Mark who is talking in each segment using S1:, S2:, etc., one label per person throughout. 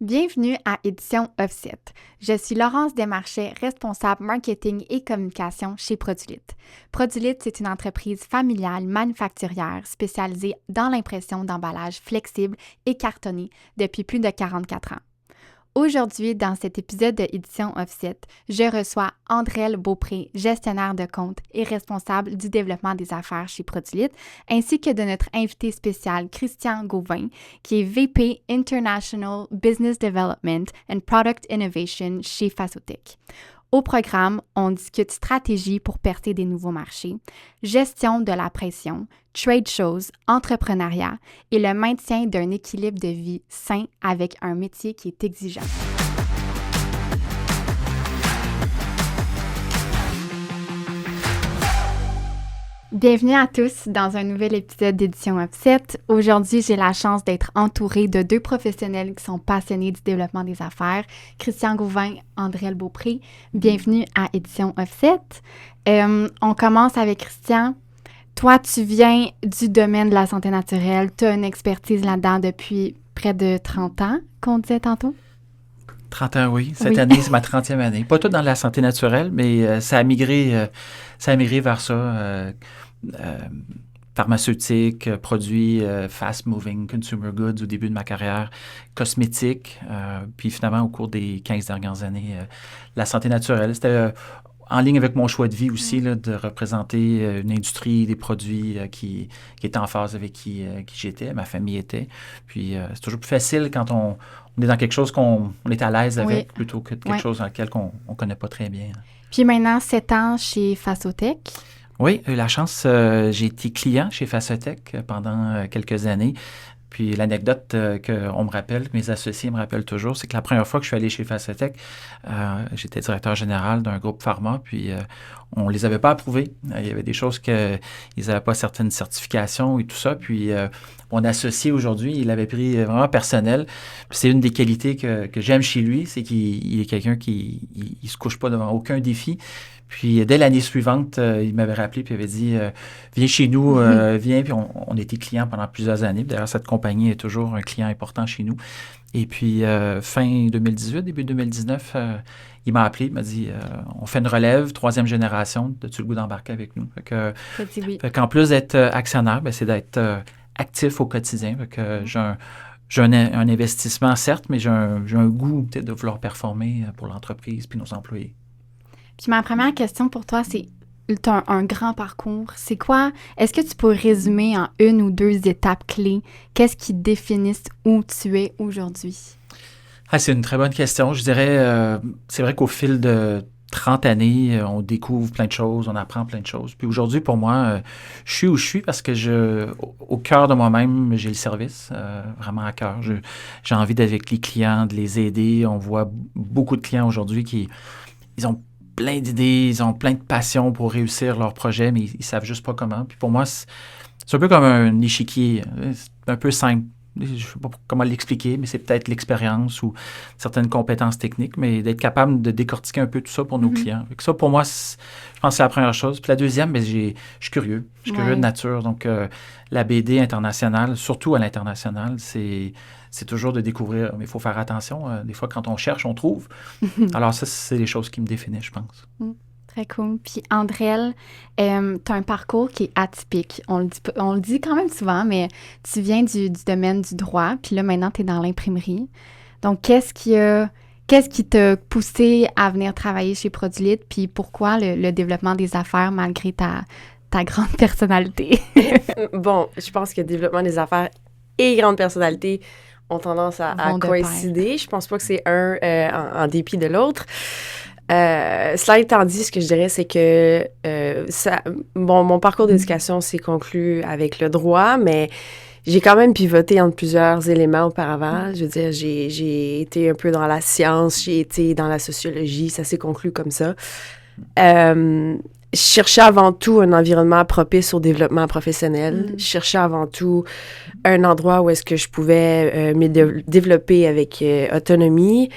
S1: Bienvenue à Édition Offset. Je suis Laurence Desmarchais, responsable marketing et communication chez Produlit. Produlit, c'est une entreprise familiale manufacturière spécialisée dans l'impression d'emballages flexibles et cartonnés depuis plus de 44 ans. Aujourd'hui, dans cet épisode de Édition Offset, je reçois Andrelle Beaupré, gestionnaire de compte et responsable du développement des affaires chez Produlit, ainsi que de notre invité spécial, Christian Gauvin, qui est VP International Business Development and Product Innovation chez Facotech. Au programme, on discute stratégie pour percer des nouveaux marchés, gestion de la pression, trade shows, entrepreneuriat et le maintien d'un équilibre de vie sain avec un métier qui est exigeant. Bienvenue à tous dans un nouvel épisode d'Édition Offset. Aujourd'hui, j'ai la chance d'être entourée de deux professionnels qui sont passionnés du développement des affaires, Christian Gauvin, Andrelle Beaupré. Bienvenue à Édition Offset. On commence avec Christian. Toi, tu viens du domaine de la santé naturelle. Tu as une expertise là-dedans depuis près de 30 ans, qu'on disait tantôt?
S2: 30 ans, oui. Cette année, c'est ma 30e année. Pas tout dans la santé naturelle, mais ça a migré vers ça. Pharmaceutique, produits fast-moving, consumer goods au début de ma carrière, cosmétiques, puis finalement, au cours des 15 dernières années, la santé naturelle. C'était en ligne avec mon choix de vie aussi, là, de représenter une industrie, des produits qui étaient en phase avec qui j'étais, ma famille était. Puis c'est toujours plus facile quand on est dans quelque chose qu'on est à l'aise avec, plutôt que quelque chose dans lequel on connaît pas très bien.
S1: Puis maintenant, 7 ans chez Facotech.
S2: Oui, j'ai eu la chance, j'ai été client chez Facotech pendant quelques années. Puis l'anecdote qu'on me rappelle, que mes associés me rappellent toujours, c'est que la première fois que je suis allé chez Facotech, j'étais directeur général d'un groupe pharma, puis on les avait pas approuvés. Il y avait des choses qu'ils n'avaient pas certaines certifications et tout ça. Puis mon associé aujourd'hui, il l'avait pris vraiment personnel. Puis c'est une des qualités que j'aime chez lui, c'est qu'il est quelqu'un qui il se couche pas devant aucun défi. Puis, dès l'année suivante, il m'avait rappelé puis il avait dit « Viens chez nous, viens. » Puis, on était clients pendant plusieurs années. D'ailleurs, cette compagnie est toujours un client important chez nous. Et puis, fin 2018, début 2019, il m'a appelé, il m'a dit « On fait une relève, 3e génération. As-tu le goût d'embarquer avec nous? » Fait qu'en plus d'être actionnaire, c'est d'être actif au quotidien. Fait que j'ai un investissement, certes, mais j'ai un goût peut-être de vouloir performer pour l'entreprise puis nos employés.
S1: Puis ma première question pour toi, c'est, tu as un grand parcours. C'est quoi? Est-ce que tu peux résumer en 1 ou 2 étapes clés? Qu'est-ce qui définissent où tu es aujourd'hui?
S2: C'est une très bonne question. Je dirais, c'est vrai qu'au fil de 30 années, on découvre plein de choses, on apprend plein de choses. Puis aujourd'hui, pour moi, je suis où je suis parce que au cœur de moi-même, j'ai le service, vraiment à cœur. J'ai envie d'avec les clients, de les aider. On voit beaucoup de clients aujourd'hui ils ont plein d'idées, ils ont plein de passion pour réussir leur projet, mais ils savent juste pas comment. Puis pour moi, c'est un peu comme un échiquier. C'est un peu simple. Je ne sais pas comment l'expliquer, mais c'est peut-être l'expérience ou certaines compétences techniques, mais d'être capable de décortiquer un peu tout ça pour nos clients. Fait que ça, pour moi, je pense que c'est la première chose. Puis la deuxième, je suis curieux. Je suis curieux de nature. Donc, la BD internationale, surtout à l'international, c'est toujours de découvrir, mais il faut faire attention. Des fois, quand on cherche, on trouve. Alors ça, c'est les choses qui me définissent, je pense.
S1: Très cool. Puis Andrelle, tu as un parcours qui est atypique. On le dit quand même souvent, mais tu viens du domaine du droit, puis là, maintenant, tu es dans l'imprimerie. Donc, qu'est-ce qui t'a poussé à venir travailler chez Produlit, puis pourquoi le développement des affaires malgré ta grande personnalité?
S3: Bon, je pense que le développement des affaires et grande personnalité ont tendance à coïncider. Je pense pas que c'est un en dépit de l'autre. Cela étant dit, ce que je dirais, c'est que mon parcours d'éducation s'est conclu avec le droit, mais j'ai quand même pivoté entre plusieurs éléments auparavant. Je veux dire, j'ai été un peu dans la science, j'ai été dans la sociologie, ça s'est conclu comme ça. Je cherchais avant tout un environnement propice au développement professionnel. Je cherchais avant tout un endroit où est-ce que je pouvais me développer avec autonomie.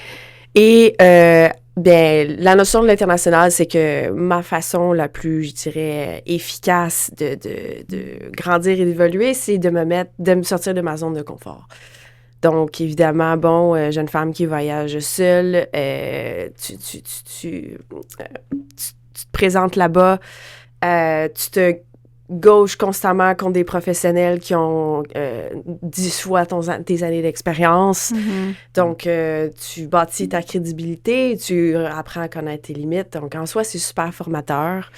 S3: Et la notion de l'international, c'est que ma façon la plus, je dirais, efficace de grandir et d'évoluer, c'est de me sortir de ma zone de confort. Donc, évidemment, bon, jeune femme qui voyage seule, tu te présentes là-bas, tu te gauches constamment contre des professionnels qui ont 10 fois tes années d'expérience. Donc, tu bâtis ta crédibilité, tu apprends à connaître tes limites. Donc, en soi, c'est super formateur.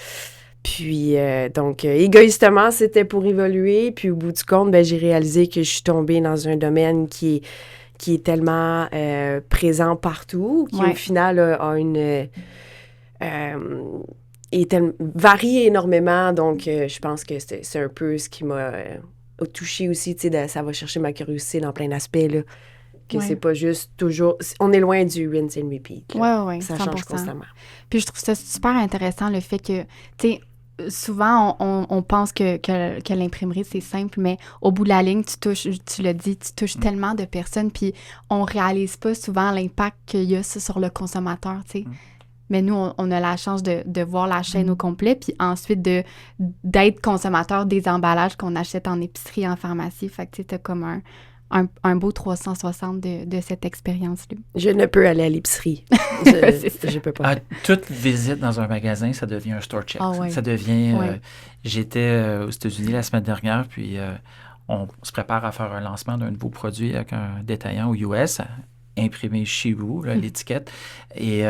S3: Puis, donc, égoïstement, c'était pour évoluer. Puis, au bout du compte, ben, j'ai réalisé que je suis tombée dans un domaine qui est tellement présent partout, qui, au final, a une... varie énormément. Donc, je pense que c'est un peu ce qui m'a touchée aussi. Tu sais, ça va chercher ma curiosité dans plein d'aspects, là. Que c'est pas juste toujours... On est loin du rinse and repeat.
S1: Oui,
S3: ça
S1: 100%.
S3: change constamment.
S1: Puis je trouve ça super intéressant, le fait que, tu sais, souvent, on pense que l'imprimerie, c'est simple, mais au bout de la ligne, tu l'as dit, tu touches tellement de personnes, puis on réalise pas souvent l'impact qu'il y a ça sur le consommateur, tu sais. Mais nous, on a la chance de voir la chaîne au complet, puis ensuite d'être consommateur des emballages qu'on achète en épicerie, en pharmacie. Fait que tu sais, comme un beau 360 de cette expérience-là.
S3: Je ne peux aller à l'épicerie. Je peux pas.
S2: Toute visite dans un magasin, ça devient un store check. Ça devient... j'étais aux États-Unis la semaine dernière, puis on se prépare à faire un lancement d'un nouveau produit avec un détaillant aux US, imprimé chez vous, là, l'étiquette. Et...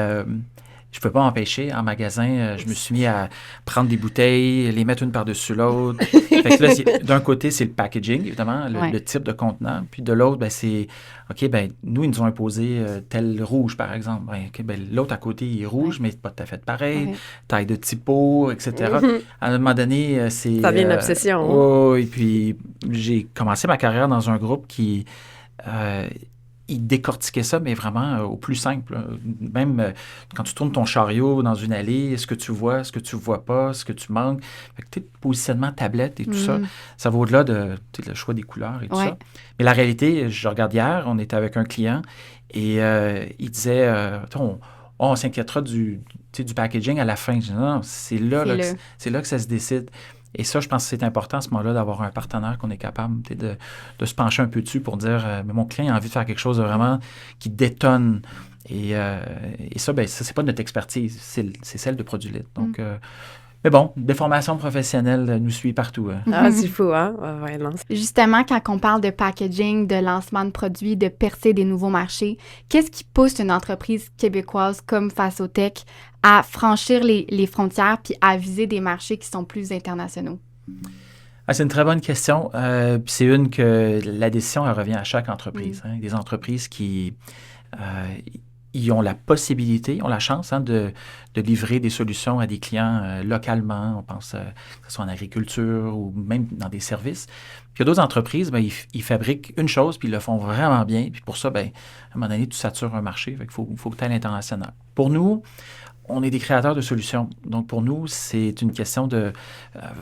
S2: je ne peux pas m'empêcher. En magasin, je me suis mis à prendre des bouteilles, les mettre une par-dessus l'autre. Fait que là, d'un côté, c'est le packaging, évidemment, le type de contenant. Puis de l'autre, ben, c'est, OK, ben, nous, ils nous ont imposé tel rouge, par exemple. Ben, OK, ben, l'autre à côté, il est rouge, mais pas tout à fait pareil. Taille de typo, etc. À un moment donné, c'est...
S3: Ça devient une obsession.
S2: Et puis, j'ai commencé ma carrière dans un groupe qui... il décortiquait ça, mais vraiment au plus simple. Même quand tu tournes ton chariot dans une allée, est-ce que tu vois, ce que tu vois pas, ce que tu manques. Fait que, positionnement tablette et tout ça, ça va au-delà de le choix des couleurs et tout ça. Mais la réalité, je regarde hier, on était avec un client et il disait, on s'inquiétera du packaging à la fin. Je dis, non, c'est là que ça se décide. Et ça, je pense que c'est important à ce moment-là d'avoir un partenaire qu'on est capable de se pencher un peu dessus pour dire mais mon client a envie de faire quelque chose de vraiment qui détonne. Et ça, ben ça, c'est pas notre expertise, c'est celle de Produlit. Donc, mais bon, des formations professionnelles nous suivent partout.
S3: Ah, c'est fou, hein? Ouais, non.
S1: Justement, quand on parle de packaging, de lancement de produits, de percer des nouveaux marchés, qu'est-ce qui pousse une entreprise québécoise comme Facotech à franchir les frontières puis à viser des marchés qui sont plus internationaux?
S2: C'est une très bonne question. C'est une que la décision, elle revient à chaque entreprise. Des entreprises qui... ils ont la possibilité, ont la chance de livrer des solutions à des clients localement. On pense que ce soit en agriculture ou même dans des services. Puis il y a d'autres entreprises, ben, ils fabriquent une chose puis ils le font vraiment bien. Puis pour ça, ben, à un moment donné, tu satures un marché. Fait qu'il faut que tu ailles à l'international. Pour nous, on est des créateurs de solutions. Donc, pour nous, c'est une question de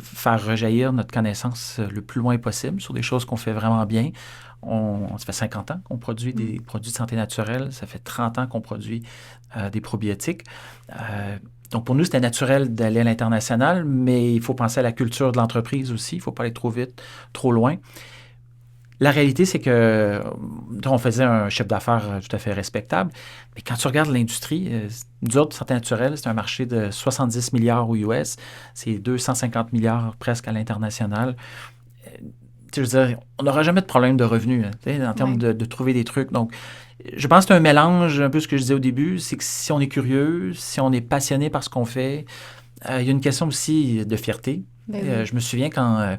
S2: faire rejaillir notre connaissance le plus loin possible sur des choses qu'on fait vraiment bien. Ça fait 50 ans qu'on produit des produits de santé naturelle. Ça fait 30 ans qu'on produit des probiotiques. Donc, pour nous, c'était naturel d'aller à l'international, mais il faut penser à la culture de l'entreprise aussi. Il ne faut pas aller trop vite, trop loin. La réalité, c'est que on faisait un chiffre d'affaires tout à fait respectable, mais quand tu regardes l'industrie, nous autres, santé naturelle, c'est un marché de 70 milliards aux US, c'est 250 milliards presque à l'international. Je veux dire, on n'aura jamais de problème de revenus en termes de trouver des trucs. Donc, je pense que c'est un mélange, un peu ce que je disais au début, c'est que si on est curieux, si on est passionné par ce qu'on fait, il y a une question aussi de fierté. Je me souviens quand...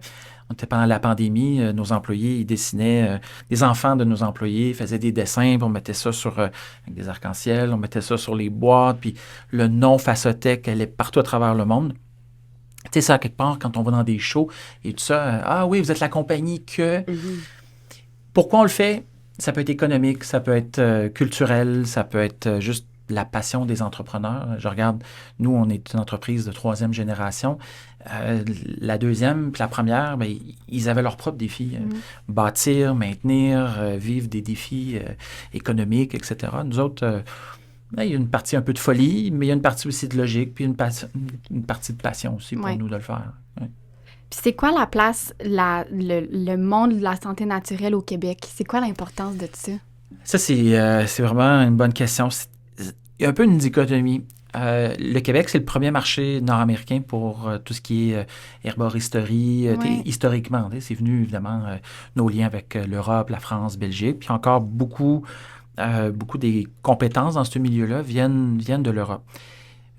S2: on était pendant la pandémie, nos employés, ils dessinaient, les enfants de nos employés faisaient des dessins, puis on mettait ça avec des arcs-en-ciel, on mettait ça sur les boîtes, puis le nom Facotech allait partout à travers le monde. Tu sais, ça, quelque part, quand on va dans des shows et tout ça, ah oui, vous êtes la compagnie que... Pourquoi on le fait? Ça peut être économique, ça peut être culturel, ça peut être juste la passion des entrepreneurs. Je regarde, nous, on est une entreprise de 3e génération. La 2e puis la première, bien, ils avaient leurs propres défis. Bâtir, maintenir, vivre des défis économiques, etc. Nous autres, il y a une partie un peu de folie, mais il y a une partie aussi de logique, puis une partie de passion aussi pour nous de le faire. Ouais.
S1: Puis c'est quoi la place, le monde de la santé naturelle au Québec? C'est quoi l'importance de ça?
S2: Ça, c'est vraiment une bonne question. Il y a un peu une dichotomie. Le Québec, c'est le premier marché nord-américain pour tout ce qui est herboristerie. Historiquement, c'est venu, évidemment, nos liens avec l'Europe, la France, Belgique. Puis encore beaucoup des compétences dans ce milieu-là viennent de l'Europe.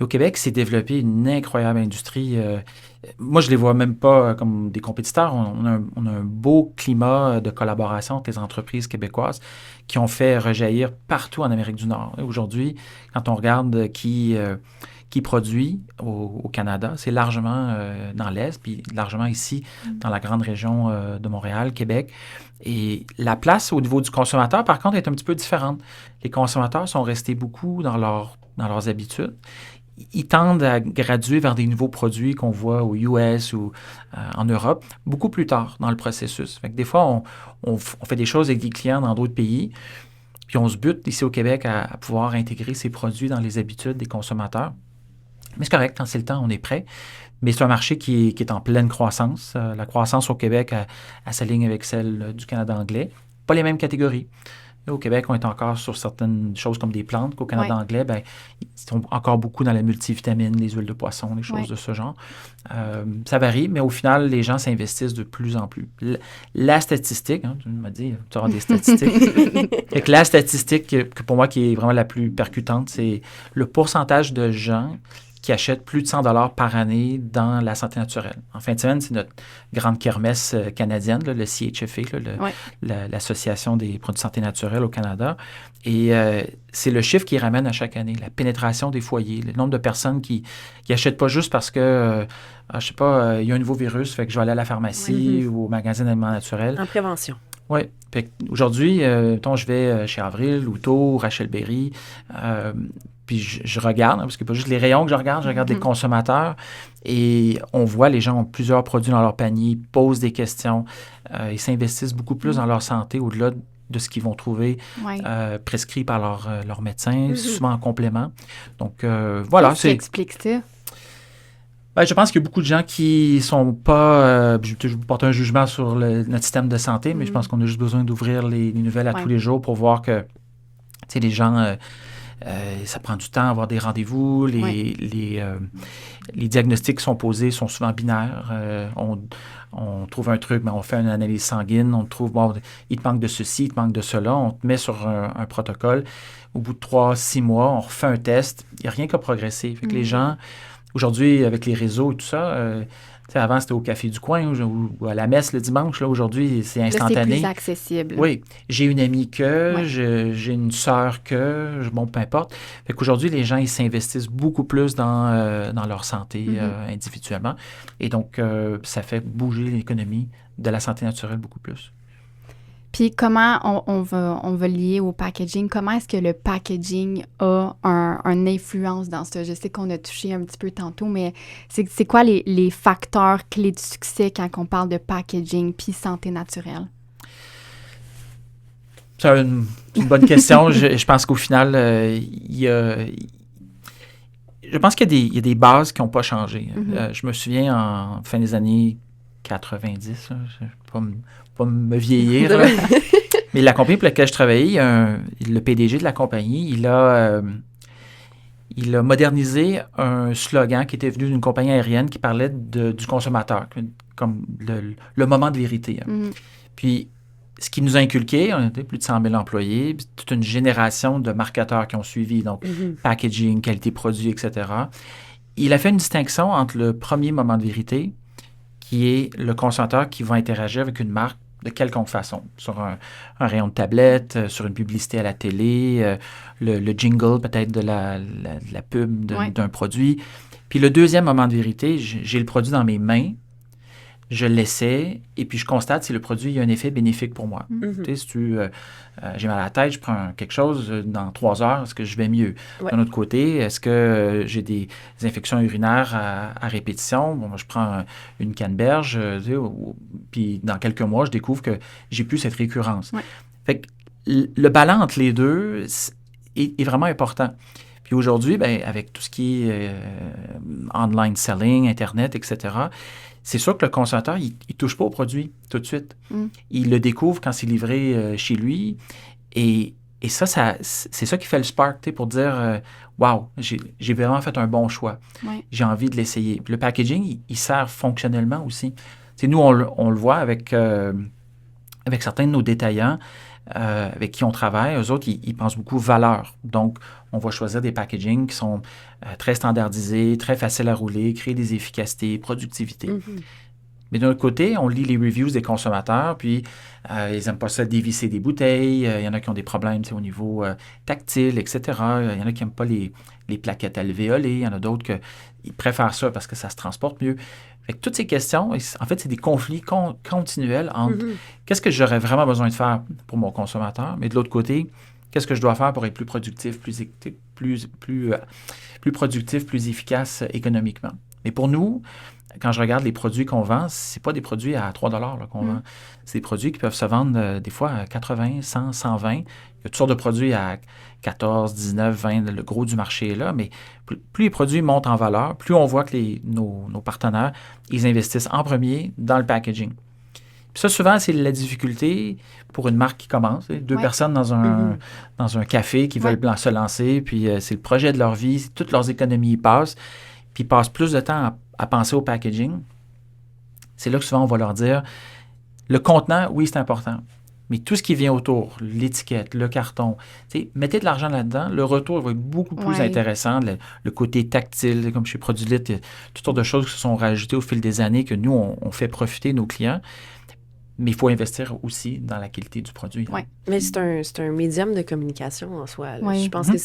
S2: Au Québec, s'est développé une incroyable industrie. Moi, je ne les vois même pas comme des compétiteurs. On a un beau climat de collaboration entre les entreprises québécoises qui ont fait rejaillir partout en Amérique du Nord. Et aujourd'hui, quand on regarde qui produit au Canada, c'est largement dans l'Est, puis largement ici, dans la grande région de Montréal, Québec. Et la place au niveau du consommateur, par contre, est un petit peu différente. Les consommateurs sont restés beaucoup dans leurs habitudes. Ils tendent à graduer vers des nouveaux produits qu'on voit aux US ou en Europe beaucoup plus tard dans le processus. Fait que des fois, on fait des choses avec des clients dans d'autres pays, puis on se bute ici au Québec à pouvoir intégrer ces produits dans les habitudes des consommateurs. Mais c'est correct, quand c'est le temps, on est prêt. Mais c'est un marché qui est en pleine croissance. La croissance au Québec, elle s'aligne avec celle du Canada anglais. Pas les mêmes catégories. Au Québec, on est encore sur certaines choses comme des plantes, qu'au Canada anglais, ils sont encore beaucoup dans la multivitamine, les huiles de poisson, les choses de ce genre. Ça varie, mais au final, les gens s'investissent de plus en plus. La statistique, tu m'as dit, tu auras des statistiques. Fait que la statistique, que pour moi, qui est vraiment la plus percutante, c'est le pourcentage de gens qui achètent plus de 100 $ par année dans la santé naturelle. En fin de semaine, c'est notre grande kermesse canadienne, là, le CHFA, l'Association des produits de santé naturelle au Canada. Et c'est le chiffre qui ramène à chaque année, la pénétration des foyers, le nombre de personnes qui n'achètent pas juste parce que, je sais pas, il y a un nouveau virus, fait que je vais aller à la pharmacie ou au magasin d'aliments naturels.
S3: En prévention.
S2: Oui. Aujourd'hui, je vais chez Avril, Outo, Rachel Berry, puis je regarde, parce que pas juste les rayons que je regarde les consommateurs et on voit les gens ont plusieurs produits dans leur panier, ils posent des questions, ils s'investissent beaucoup plus dans leur santé au-delà de ce qu'ils vont trouver prescrit par leur médecin, souvent en complément. Donc, voilà.
S1: Qu'est-ce qui explique ça?
S2: Je pense qu'il y a beaucoup de gens qui sont pas... je vous porte un jugement sur notre système de santé, mais je pense qu'on a juste besoin d'ouvrir les nouvelles à tous les jours pour voir que les gens... ça prend du temps à avoir des rendez-vous. Les diagnostics qui sont posés sont souvent binaires. On trouve un truc, mais on fait une analyse sanguine. On trouve, il te manque de ceci, il te manque de cela. On te met sur un protocole. Au bout de 3-6 mois, on refait un test. Il n'y a rien qu'à progresser. Fait que les gens... Aujourd'hui, avec les réseaux et tout ça, avant, c'était au café du coin ou à la messe le dimanche. Là, aujourd'hui, c'est instantané.
S1: Là, c'est plus accessible.
S2: Oui. J'ai une amie j'ai une sœur peu importe. Fait qu'aujourd'hui, les gens, ils s'investissent beaucoup plus dans leur santé individuellement. Et donc, ça fait bouger l'économie de la santé naturelle beaucoup plus.
S1: Puis comment on va lier au packaging? Comment est-ce que le packaging a une influence dans ça? Je sais qu'on a touché un petit peu tantôt, mais c'est quoi les facteurs clés du succès quand on parle de packaging puis santé naturelle?
S2: C'est une bonne question. Je pense qu'au final, je pense qu'il y a des bases qui n'ont pas changé. Je me souviens en fin des années 90, là, je ne vais pas me vieillir, mais la compagnie pour laquelle je travaillais, le PDG de la compagnie, il a modernisé un slogan qui était venu d'une compagnie aérienne qui parlait du consommateur, comme le moment de vérité. Puis, ce qui nous a inculqué, on était plus de 100 000 employés, toute une génération de marketeurs qui ont suivi, donc packaging, qualité produit, etc. Il a fait une distinction entre le premier moment de vérité, qui est le consommateur qui va interagir avec une marque de quelconque façon, sur un rayon de tablette, sur une publicité à la télé, le jingle peut-être de la pub d'un produit. Puis le deuxième moment de vérité, j'ai le produit dans mes mains, je l'essaie et puis je constate si le produit a un effet bénéfique pour moi. Tu sais, si j'ai mal à la tête, je prends quelque chose, dans 3 heures, est-ce que je vais mieux? D'un autre côté, est-ce que j'ai des infections urinaires à répétition? Moi, je prends une canneberge, puis dans quelques mois, je découvre que j'ai plus cette récurrence. Fait que le ballon entre les deux est vraiment important. Puis aujourd'hui, ben, avec tout ce qui est online selling, Internet, etc., c'est sûr que le consommateur, il ne touche pas au produit tout de suite. Il le découvre quand c'est livré chez lui. Et ça, c'est ça qui fait le spark, pour dire wow, j'ai vraiment fait un bon choix. J'ai envie de l'essayer. Puis le packaging, il sert fonctionnellement aussi. T'sais, nous, on le voit avec certains de nos détaillants avec qui on travaille. Eux autres, ils pensent beaucoup valeur. Donc, on va choisir des packagings qui sont très standardisés, très faciles à rouler, créer des efficacités, productivité. Mais d'un autre côté, on lit les reviews des consommateurs, puis ils n'aiment pas ça dévisser des bouteilles. Il y en a qui ont des problèmes au niveau tactile, etc. Il y en a qui n'aiment pas les plaquettes alvéolées. Il y en a d'autres qui préfèrent ça parce que ça se transporte mieux. Fait que toutes ces questions, en fait, c'est des conflits continuels entre qu'est-ce que j'aurais vraiment besoin de faire pour mon consommateur, mais de l'autre côté, qu'est-ce que je dois faire pour être plus productif, plus productif, plus efficace économiquement. Mais pour nous, quand je regarde les produits qu'on vend, c'est pas des produits à 3 $ qu'on vend. C'est des produits qui peuvent se vendre des fois à 80, 100, 120. Il y a toutes sortes de produits à 14, 19, 20. Le gros du marché est là. Mais plus les produits montent en valeur, plus on voit que nos partenaires, ils investissent en premier dans le packaging. Puis ça, souvent, c'est la difficulté pour une marque qui commence. Deux personnes dans un café qui veulent se lancer, puis c'est le projet de leur vie, toutes leurs économies y passent, puis ils passent plus de temps à penser au packaging. C'est là que souvent, on va leur dire, le contenant, oui, c'est important, mais tout ce qui vient autour, l'étiquette, le carton, mettez de l'argent là-dedans, le retour va être beaucoup plus intéressant, le côté tactile, comme chez Produlit, il y a toutes sortes de choses qui se sont rajoutées au fil des années que nous, on fait profiter nos clients. Mais il faut investir aussi dans la qualité du produit.
S3: Oui, mais c'est un médium de communication en soi. Je pense que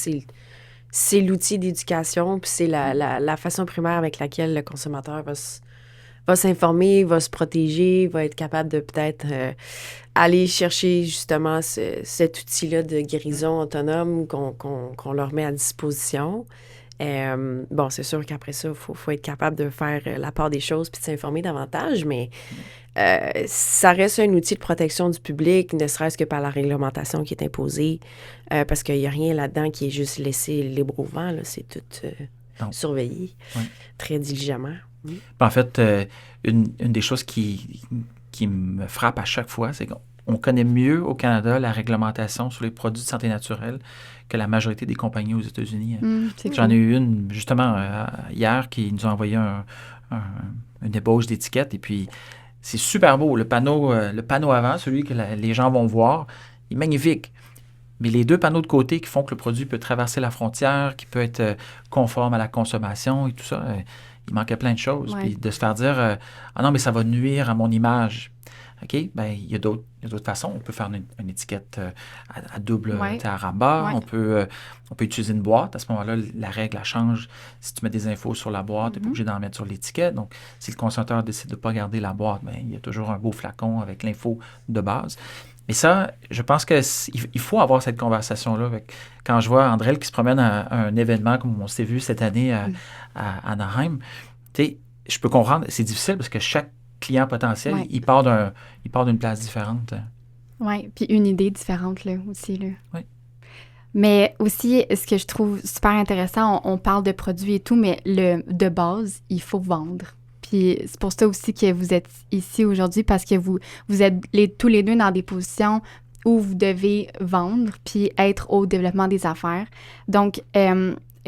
S3: c'est l'outil d'éducation, puis c'est la façon primaire avec laquelle le consommateur va s'informer, va se protéger, va être capable de peut-être aller chercher justement cet outil-là de guérison autonome qu'on leur met à disposition. Bon, c'est sûr qu'après ça, il faut être capable de faire la part des choses puis de s'informer davantage, mais ça reste un outil de protection du public, ne serait-ce que par la réglementation qui est imposée, parce qu'il n'y a rien là-dedans qui est juste laissé libre au vent, là, c'est tout surveillé très diligemment.
S2: En fait, une des choses qui me frappe à chaque fois, c'est qu'on connaît mieux au Canada la réglementation sur les produits de santé naturelle que la majorité des compagnies aux États-Unis. J'en ai eu une, justement, hier, qui nous a envoyé une ébauche d'étiquette, et puis c'est super beau. Le panneau avant, celui que les gens vont voir, il est magnifique. Mais les deux panneaux de côté qui font que le produit peut traverser la frontière, qui peut être conforme à la consommation et tout ça, il manquait plein de choses. Puis de se faire dire ah non, mais ça va nuire à mon image. OK? Bien, il y a d'autres façons. On peut faire une étiquette à double à rabat. On peut utiliser une boîte. À ce moment-là, la règle, elle change. Si tu mets des infos sur la boîte, tu n'es pas obligé d'en mettre sur l'étiquette. Donc, si le consommateur décide de ne pas garder la boîte, bien, il y a toujours un beau flacon avec l'info de base. Mais ça, je pense qu'il faut avoir cette conversation-là. Quand je vois Andrel qui se promène à un événement comme on s'est vu cette année à Anaheim, tu sais, je peux comprendre, c'est difficile parce que chaque client potentiel, il part d'une place différente.
S1: Oui, puis une idée différente là aussi. Là.
S2: Oui.
S1: Mais aussi, ce que je trouve super intéressant, on parle de produits et tout, mais de base, il faut vendre. Puis c'est pour ça aussi que vous êtes ici aujourd'hui, parce que vous êtes tous les deux dans des positions où vous devez vendre puis être au développement des affaires. Donc,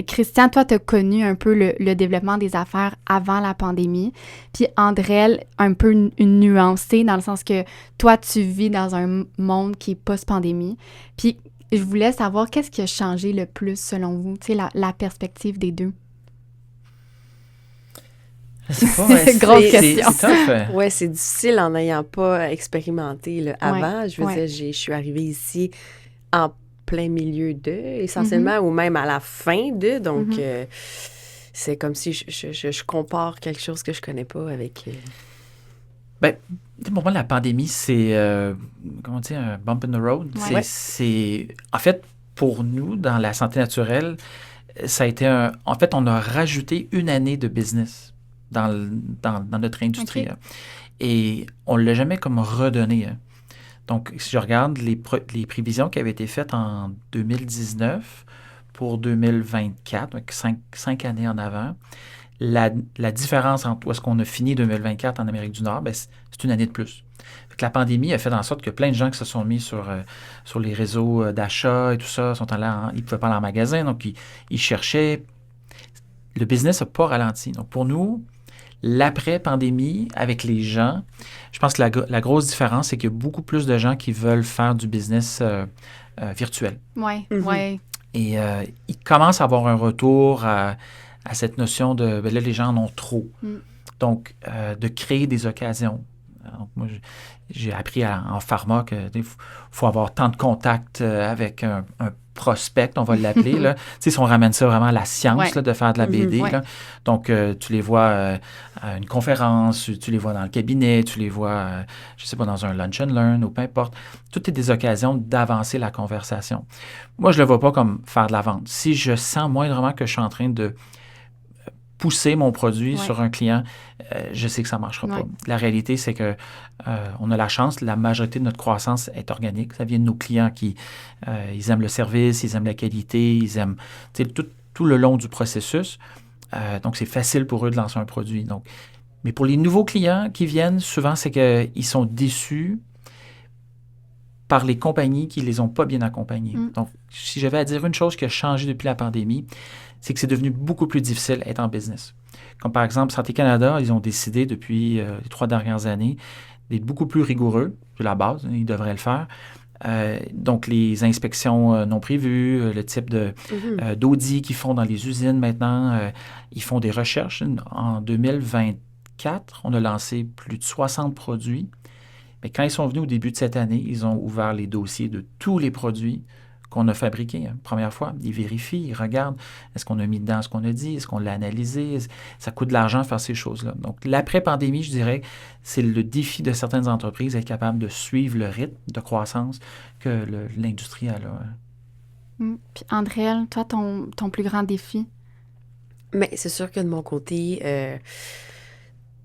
S1: Christian, toi, tu as connu un peu le développement des affaires avant la pandémie. Puis Andrel, un peu une nuancée, dans le sens que toi, tu vis dans un monde qui est post-pandémie. Puis je voulais savoir qu'est-ce qui a changé le plus selon vous, tu sais, la perspective des deux.
S2: C'est une grosse question. C'est tough.
S3: Oui, c'est difficile en n'ayant pas expérimenté avant. Je veux dire, je suis arrivée ici en plein milieu d'eux, essentiellement, ou même à la fin d'eux. Donc, c'est comme si je compare quelque chose que je connais pas avec...
S2: Bien, pour moi, la pandémie, c'est, comment dire, un bump in the road. C'est, en fait, pour nous, dans la santé naturelle, ça a été en fait, on a rajouté une année de business dans notre industrie. Okay. Et on ne l'a jamais comme redonné. Donc, si je regarde les prévisions qui avaient été faites en 2019, pour 2024, donc 5 années en avant. La différence entre où est-ce qu'on a fini 2024 en Amérique du Nord, c'est une année de plus. Fait que la pandémie a fait en sorte que plein de gens qui se sont mis sur les réseaux d'achat et tout ça, sont allés ils ne pouvaient pas aller en magasin, donc ils cherchaient. Le business n'a pas ralenti. Donc pour nous, l'après-pandémie, avec les gens, je pense que la grosse différence, c'est qu'il y a beaucoup plus de gens qui veulent faire du business virtuel.
S1: Oui,
S2: Et ils commencent à avoir un retour à cette notion de, là, les gens en ont trop. Donc, de créer des occasions. Donc, moi, j'ai appris en pharma qu'il faut avoir tant de contacts avec un prospect, on va l'appeler. Là. Tu sais, si on ramène ça vraiment à la science là, de faire de la BD. Là. Donc, tu les vois à une conférence, tu les vois dans le cabinet, tu les vois, je ne sais pas, dans un lunch and learn ou peu importe. Toutes est des occasions d'avancer la conversation. Moi, je ne le vois pas comme faire de la vente. Si je sens moindrement que je suis en train de pousser mon produit sur un client, je sais que ça ne marchera pas. La réalité, c'est que on a la chance, la majorité de notre croissance est organique. Ça vient de nos clients qui ils aiment le service, ils aiment la qualité, ils aiment tout le long du processus. Donc, c'est facile pour eux de lancer un produit. Donc, mais pour les nouveaux clients qui viennent, souvent, c'est qu'ils sont déçus par les compagnies qui ne les ont pas bien accompagnés. Donc, si j'avais à dire une chose qui a changé depuis la pandémie, c'est que c'est devenu beaucoup plus difficile d'être en business. Comme par exemple, Santé Canada, ils ont décidé depuis les 3 dernières années d'être beaucoup plus rigoureux, de la base, ils devraient le faire. Donc, les inspections non prévues, le type d'audits qu'ils font dans les usines maintenant, ils font des recherches. En 2024, on a lancé plus de 60 produits. Mais quand ils sont venus au début de cette année, ils ont ouvert les dossiers de tous les produits qu'on a fabriqués. Première fois, ils vérifient, ils regardent, est-ce qu'on a mis dedans ce qu'on a dit, est-ce qu'on l'a analysé, ça coûte de l'argent faire ces choses-là. Donc, l'après-pandémie, je dirais, c'est le défi de certaines entreprises d'être capable de suivre le rythme de croissance que l'industrie a là.
S1: Puis Andréelle, toi, ton plus grand défi?
S3: Mais c'est sûr que de mon côté,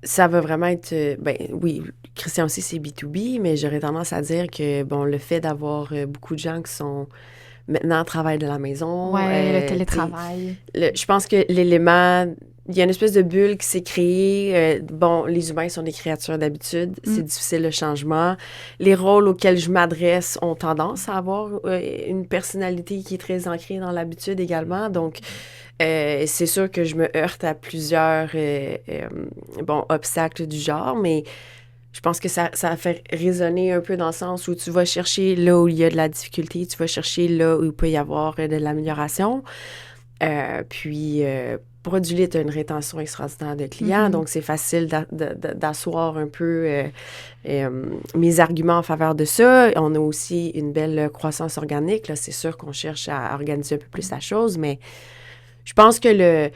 S3: ça va vraiment être... oui, Christian aussi, c'est B2B, mais j'aurais tendance à dire que, le fait d'avoir beaucoup de gens qui sont maintenant travaillent de la maison...
S1: Oui, le télétravail.
S3: Je pense que l'élément... Il y a une espèce de bulle qui s'est créée. Les humains sont des créatures d'habitude. C'est difficile, le changement. Les rôles auxquels je m'adresse ont tendance à avoir une personnalité qui est très ancrée dans l'habitude également. Donc, c'est sûr que je me heurte à plusieurs obstacles du genre, mais je pense que ça fait résonner un peu dans le sens où tu vas chercher là où il y a de la difficulté, tu vas chercher là où il peut y avoir de l'amélioration. Produlit a une rétention extraordinaire de clients, donc c'est facile d'asseoir un peu mes arguments en faveur de ça. On a aussi une belle croissance organique. Là, c'est sûr qu'on cherche à organiser un peu plus la chose, mais je pense que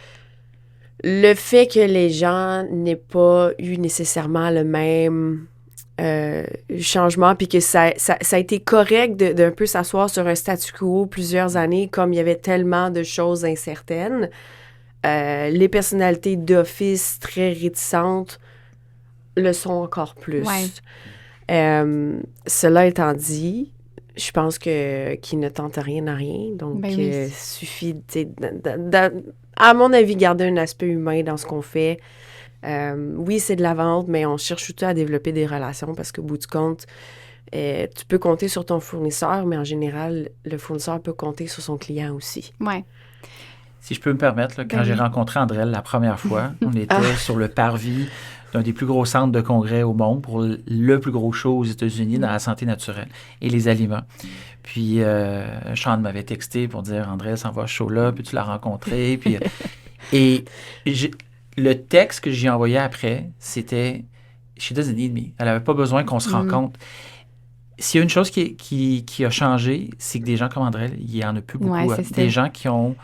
S3: le fait que les gens n'aient pas eu nécessairement le même changement, puis que ça a été correct d'un peu s'asseoir sur un statu quo plusieurs années, comme il y avait tellement de choses incertaines, les personnalités d'office très réticentes le sont encore plus. Cela étant dit, je pense qu'il ne tente rien à rien. Donc, suffit, à mon avis, garder un aspect humain dans ce qu'on fait. Oui, c'est de la vente, mais on cherche surtout à développer des relations parce qu'au bout du compte, tu peux compter sur ton fournisseur, mais en général, le fournisseur peut compter sur son client aussi.
S1: Oui.
S2: Si je peux me permettre, là, quand j'ai rencontré Andréelle la première fois, on était sur le parvis d'un des plus gros centres de congrès au monde pour le plus gros show aux États-Unis dans la santé naturelle et les aliments. Puis, Sean m'avait texté pour dire « Andréelle s'en va à ce show-là, puis tu l'as rencontré. » Puis, le texte que j'ai envoyé après, c'était « She doesn't need me. » Elle n'avait pas besoin qu'on se rencontre. S'il y a une chose qui a changé, c'est que des gens comme Andréelle, il n'y en a plus beaucoup. Des gens qui ont...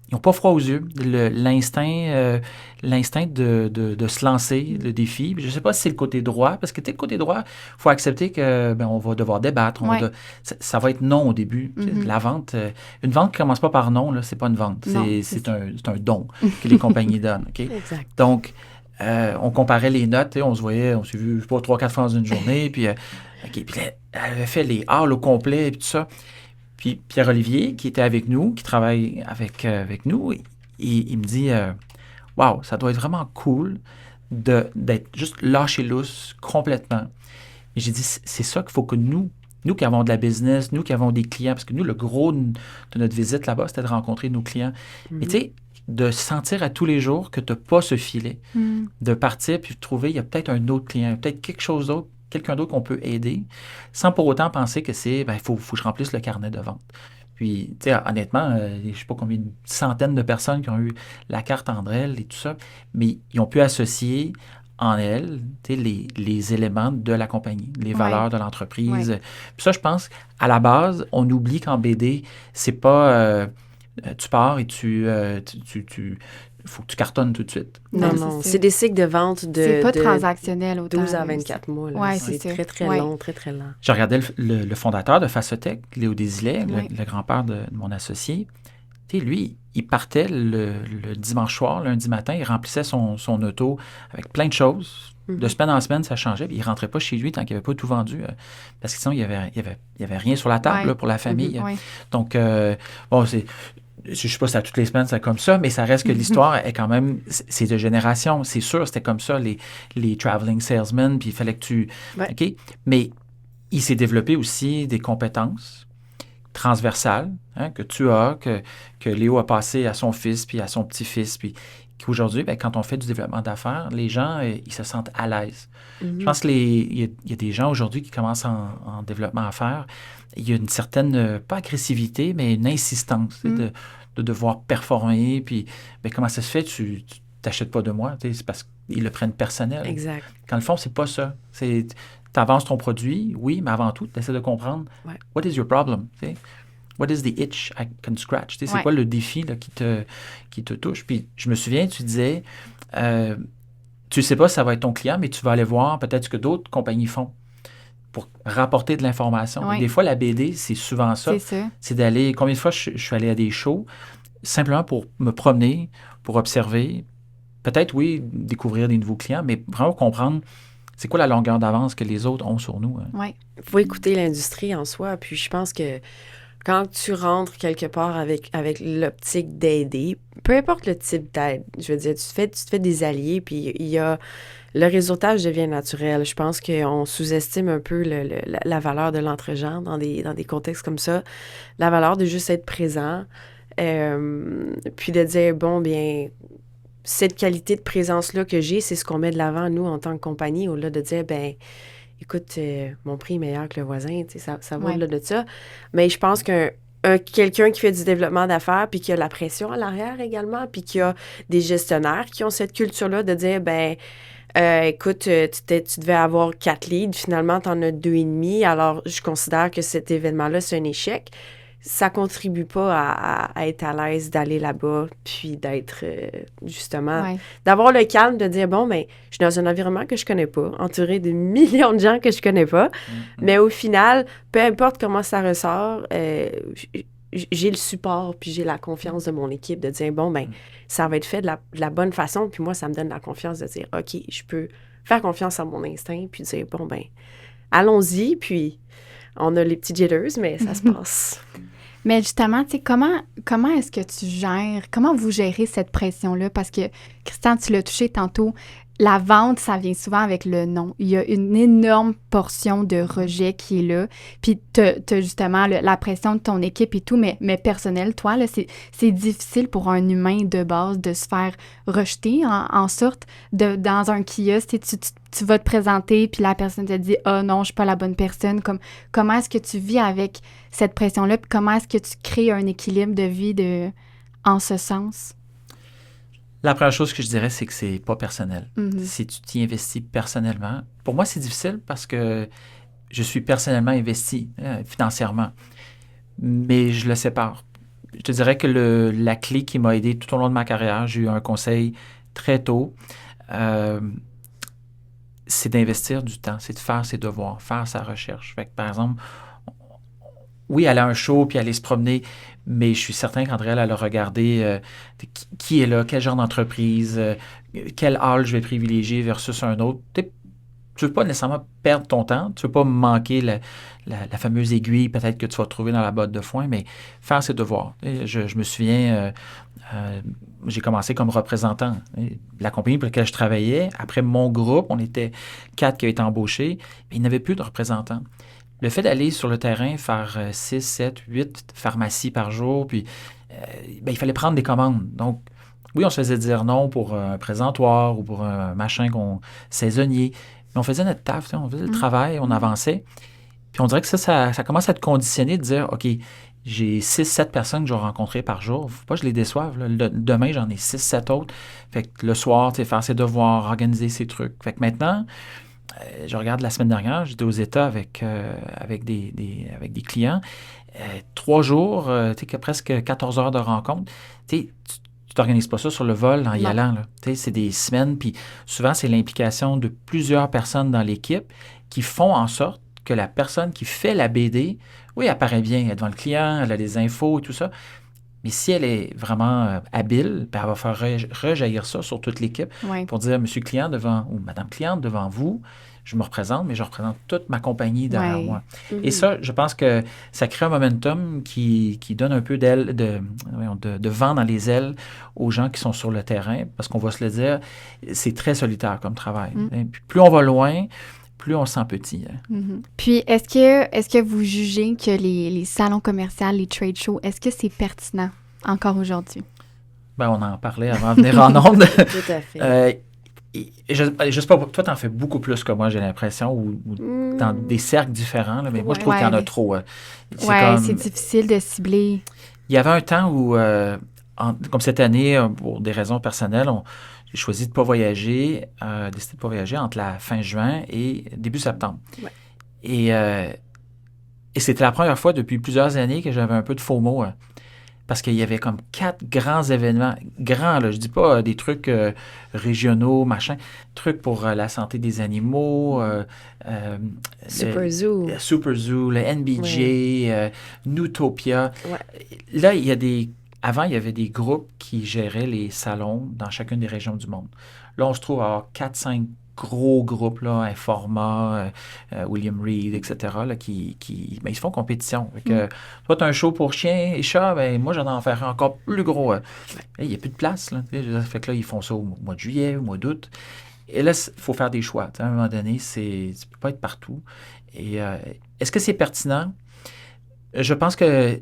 S2: Ils n'ont pas froid aux yeux. L'instinct de se lancer, le défi. Je ne sais pas si c'est le côté droit, parce que le côté droit, il faut accepter que on va devoir débattre. Ça va être non au début. La vente, une vente qui ne commence pas par non, ce n'est pas une vente. C'est un don que les compagnies donnent. Okay?
S3: Exact.
S2: Donc, on comparait les notes. On s'est vu, je sais pas, 3-4 fois dans une journée. Puis, puis elle avait fait les halls au complet et tout ça. Puis Pierre-Olivier, qui était avec nous, qui travaille avec nous, il me dit « Wow, ça doit être vraiment cool d'être juste lâché lousse complètement. » Et j'ai dit « C'est ça qu'il faut que nous qui avons de la business, nous qui avons des clients, parce que nous, le gros de notre visite là-bas, c'était de rencontrer nos clients. Mais tu sais, de sentir à tous les jours que tu n'as pas ce filet, de partir puis de trouver, il y a peut-être un autre client, peut-être quelque chose d'autre, quelqu'un d'autre qu'on peut aider, sans pour autant penser que c'est, il faut que je remplisse le carnet de vente. Puis, tu sais, honnêtement, je ne sais pas combien, une centaine de personnes qui ont eu la carte Andrel et tout ça, mais ils ont pu associer en elles les éléments de la compagnie, les valeurs de l'entreprise. Puis ça, je pense, à la base, on oublie qu'en BD, c'est pas tu pars et faut que tu cartonnes tout de suite.
S3: Non, c'est des cycles de vente
S1: c'est pas transactionnel autant.
S3: 12 à 24 mois. Là. C'est très, très long, très, très lent.
S2: Je regardais le fondateur de Facetech, Léo Desilets, le grand-père de mon associé. Tu sais, lui, il partait le dimanche soir, lundi matin, il remplissait son auto avec plein de choses. De semaine en semaine, ça changeait. Puis il ne rentrait pas chez lui tant qu'il n'avait pas tout vendu. Parce que sinon, il y avait rien sur la table là, pour la famille. Donc, bon, je ne sais pas si à toutes les semaines, c'est comme ça, mais ça reste que l'histoire est quand même... C'est de génération. C'est sûr, c'était comme ça, les traveling salesmen, puis il fallait que tu... OK? Mais il s'est développé aussi des compétences transversales que tu as, que Léo a passé à son fils, puis à son petit-fils, puis qu'aujourd'hui, quand on fait du développement d'affaires, les gens, ils se sentent à l'aise. Je pense qu'il y a des gens aujourd'hui qui commencent en développement d'affaires. Il y a une certaine, pas agressivité, mais une insistance de devoir performer. Puis, comment ça se fait? Tu t'achètes pas de moi? C'est parce qu'ils le prennent personnel.
S3: Exact.
S2: Quand le fond, c'est pas ça. Tu avances ton produit, oui, mais avant tout, tu essaies de comprendre what is your problem? T'sais? What is the itch I can scratch? C'est quoi le défi là, qui te touche? Puis je me souviens, tu disais, tu ne sais pas si ça va être ton client, mais tu vas aller voir peut-être ce que d'autres compagnies font pour rapporter de l'information. Des fois, la BD, c'est souvent ça. C'est d'aller... Combien de fois je suis allé à des shows simplement pour me promener, pour observer, peut-être, oui, découvrir des nouveaux clients, mais vraiment comprendre c'est quoi la longueur d'avance que les autres ont sur nous.
S3: Il faut écouter l'industrie en soi. Puis je pense que quand tu rentres quelque part avec l'optique d'aider, peu importe le type d'aide, je veux dire, tu te fais des alliés, puis le réseautage devient naturel. Je pense qu'on sous-estime un peu la valeur de l'entre-genre dans des contextes comme ça. La valeur de juste être présent, puis de dire, bon, bien, cette qualité de présence-là que j'ai, c'est ce qu'on met de l'avant, nous, en tant que compagnie, au-delà de dire, ben écoute, mon prix est meilleur que le voisin, tu sais, ça va au-delà de ça. Mais je pense quelqu'un qui fait du développement d'affaires, puis qui a la pression à l'arrière également, puis qui a des gestionnaires qui ont cette culture-là de dire, ben écoute, tu devais avoir 4 leads, finalement, tu en as 2,5, alors je considère que cet événement-là, c'est un échec. Ça contribue pas à être à l'aise d'aller là-bas, puis d'être, justement, d'avoir le calme de dire, bon, ben, je suis dans un environnement que je connais pas, entouré de millions de gens que je connais pas, mais au final, peu importe comment ça ressort, j'ai le support, puis j'ai la confiance de mon équipe de dire, bon, ben, ça va être fait de la bonne façon, puis moi, ça me donne la confiance de dire, OK, je peux faire confiance à mon instinct, puis dire, bon, ben, allons-y, puis on a les petits jitters, mais ça se passe.
S1: Mais justement, tu sais, comment est-ce que tu gères, comment vous gérez cette pression-là? Parce que, Christian, tu l'as touché tantôt, la vente, ça vient souvent avec le non. Il y a une énorme portion de rejet qui est là. Puis t'as justement la pression de ton équipe et tout, mais personnel, toi, là, c'est difficile pour un humain de base de se faire rejeter en sorte dans un kiosque. Tu vas te présenter, puis la personne te dit « Ah non, je suis pas la bonne personne. » Comment est-ce que tu vis avec cette pression-là? Puis comment est-ce que tu crées un équilibre de vie en ce sens?
S2: La première chose que je dirais, c'est que c'est pas personnel. Si tu t'y investis personnellement, pour moi, c'est difficile parce que je suis personnellement investi financièrement, mais je le sépare. Je te dirais que la clé qui m'a aidé tout au long de ma carrière, j'ai eu un conseil très tôt, c'est d'investir du temps, c'est de faire ses devoirs, faire sa recherche. Fait que, par exemple, oui, aller à un show puis aller se promener, mais je suis certain qu'André, elle a regardé qui est là, quel genre d'entreprise, quel hall je vais privilégier versus un autre. tu veux pas nécessairement perdre ton temps, tu veux pas manquer la fameuse aiguille peut-être que tu vas trouver dans la botte de foin, mais faire ses devoirs. Et je me souviens, j'ai commencé comme représentant de la compagnie pour laquelle je travaillais. Après mon groupe, on était 4 qui avaient été embauchés, mais il n'y avait plus de représentants. Le fait d'aller sur le terrain, faire 6, 7, 8 pharmacies par jour, puis il fallait prendre des commandes. Donc, oui, on se faisait dire non pour un présentoir ou pour un machin saisonnier, mais on faisait notre taf, on faisait le travail, on avançait. Puis on dirait que ça commence à te conditionner de dire, OK, j'ai 6-7 personnes que je vais rencontrer par jour. Faut pas que je les déçoive. Là. Demain, j'en ai 6-7 autres. Fait que le soir, faire ses devoirs, organiser ses trucs. Fait que maintenant, je regarde la semaine dernière, j'étais aux États avec des clients. 3 jours, presque 14 heures de rencontre. Tu t'organises pas ça sur le vol en y allant. Là. C'est des semaines, puis souvent, c'est l'implication de plusieurs personnes dans l'équipe qui font en sorte que la personne qui fait la BD, oui, elle paraît bien, elle est devant le client, elle a des infos et tout ça, mais si elle est vraiment habile, elle va faire rejaillir ça sur toute l'équipe pour dire, monsieur client devant, ou madame cliente devant vous, je me représente, mais je représente toute ma compagnie derrière moi. Mm-hmm. Et ça, je pense que ça crée un momentum qui donne un peu de vent dans les ailes aux gens qui sont sur le terrain, parce qu'on va se le dire, c'est très solitaire comme travail. Mm-hmm. Puis plus on va loin, plus on se sent petit.
S1: Mm-hmm. Puis, est-ce que vous jugez que les salons commerciaux, les trade shows, est-ce que c'est pertinent encore aujourd'hui?
S2: Bien, on en parlait avant de venir en ondes.
S3: Tout à fait.
S2: Je sais pas, toi, t'en fais beaucoup plus que moi, j'ai l'impression, ou dans des cercles différents, là, mais moi, je trouve qu'il y en a trop.
S1: C'est difficile de cibler.
S2: Il y avait un temps où, comme cette année, pour des raisons personnelles, j'ai choisi de ne pas voyager, décidé de ne pas voyager entre la fin juin et début septembre.
S3: Ouais.
S2: Et c'était la première fois depuis plusieurs années que j'avais un peu de FOMO, parce qu'il y avait comme 4 grands événements. Grands, là, je dis pas des trucs régionaux, machin, trucs pour la santé des animaux.
S3: Super Zoo.
S2: Super Zoo, le NBJ, Newtopia. Ouais. Là, Avant, il y avait des groupes qui géraient les salons dans chacune des régions du monde. Là, on se trouve à avoir 4-5 gros groupes, là, Informa, William Reed, etc., là, qui ils se font compétition. Toi, tu as un show pour chiens et chats, moi, j'en en ferai encore plus gros. Il n'y a plus de place. Là, fait que là, ils font ça au mois de juillet, au mois d'août. Et là, il faut faire des choix. À un moment donné, tu ne peux pas être partout. Et est-ce que c'est pertinent? Je pense que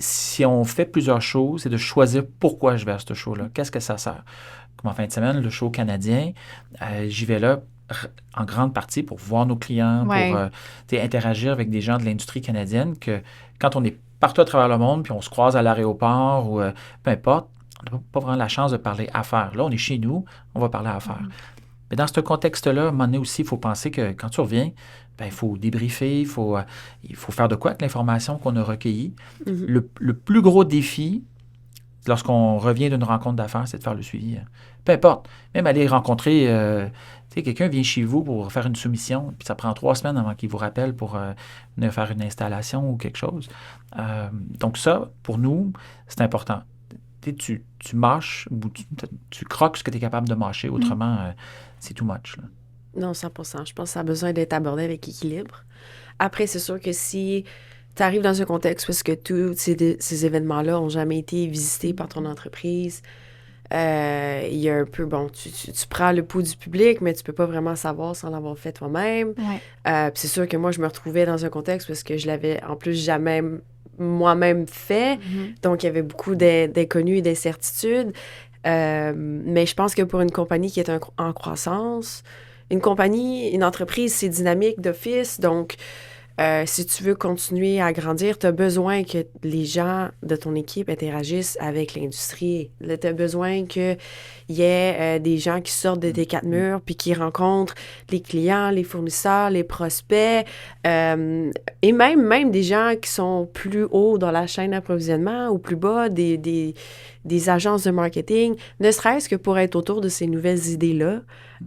S2: si on fait plusieurs choses, c'est de choisir pourquoi je vais à ce show-là. Qu'est-ce que ça sert? Comme en fin de semaine, le show canadien, j'y vais là en grande partie pour voir nos clients, pour interagir avec des gens de l'industrie canadienne, que quand on est partout à travers le monde, puis on se croise à l'aéroport ou peu importe, on n'a pas vraiment la chance de parler affaires. Là, on est chez nous, on va parler affaires. Mais dans ce contexte-là, à un moment donné aussi, il faut penser que quand tu reviens, il faut débriefer, il faut faire de quoi avec l'information qu'on a recueillie. Mm-hmm. Le plus gros défi, lorsqu'on revient d'une rencontre d'affaires, c'est de faire le suivi. Peu importe. Même aller rencontrer, quelqu'un vient chez vous pour faire une soumission, puis ça prend 3 semaines avant qu'il vous rappelle pour venir faire une installation ou quelque chose. Donc ça, pour nous, c'est important. Tu mâches, ou tu croques ce que tu es capable de mâcher, autrement, c'est too much, là.
S3: Non, 100%. Je pense que ça a besoin d'être abordé avec équilibre. Après, c'est sûr que si tu arrives dans un contexte où est-ce que tous ces événements-là n'ont jamais été visités par ton entreprise, il y a un peu, tu prends le pouls du public, mais tu peux pas vraiment savoir sans l'avoir fait toi-même.
S1: Ouais.
S3: C'est sûr que moi, je me retrouvais dans un contexte où est-ce que je l'avais en plus jamais moi-même fait. Mm-hmm. Donc, il y avait beaucoup d'inconnus et d'incertitudes. Mais je pense que pour une compagnie qui est en croissance, une entreprise, c'est dynamique d'office. Donc, si tu veux continuer à grandir, tu as besoin que les gens de ton équipe interagissent avec l'industrie. Tu as besoin qu'il y ait des gens qui sortent de tes 4 murs puis qui rencontrent les clients, les fournisseurs, les prospects et même des gens qui sont plus hauts dans la chaîne d'approvisionnement ou plus bas, des agences de marketing, ne serait-ce que pour être autour de ces nouvelles idées-là.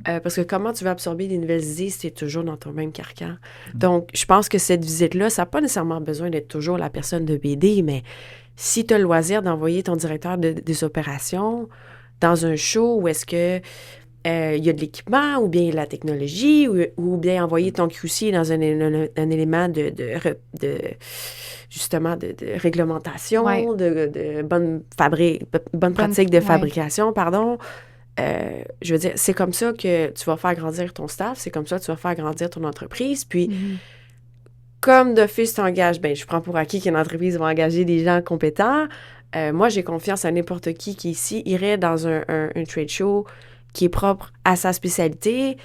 S3: Parce que comment tu vas absorber des nouvelles idées si tu es toujours dans ton même carcan? Donc, je pense que cette visite-là, ça n'a pas nécessairement besoin d'être toujours la personne de BD, mais si tu as le loisir d'envoyer ton directeur des opérations dans un show où est-ce que il y a de l'équipement, ou bien la technologie, ou bien envoyer ton QC dans un élément justement, de réglementation, de bonne pratique de fabrication, pardon. Je veux dire, c'est comme ça que tu vas faire grandir ton staff, c'est comme ça que tu vas faire grandir ton entreprise. Puis, comme d'office t'engages, je prends pour acquis qu'une entreprise va engager des gens compétents. Moi, j'ai confiance à n'importe qui ici irait dans un trade show qui est propre à sa spécialité,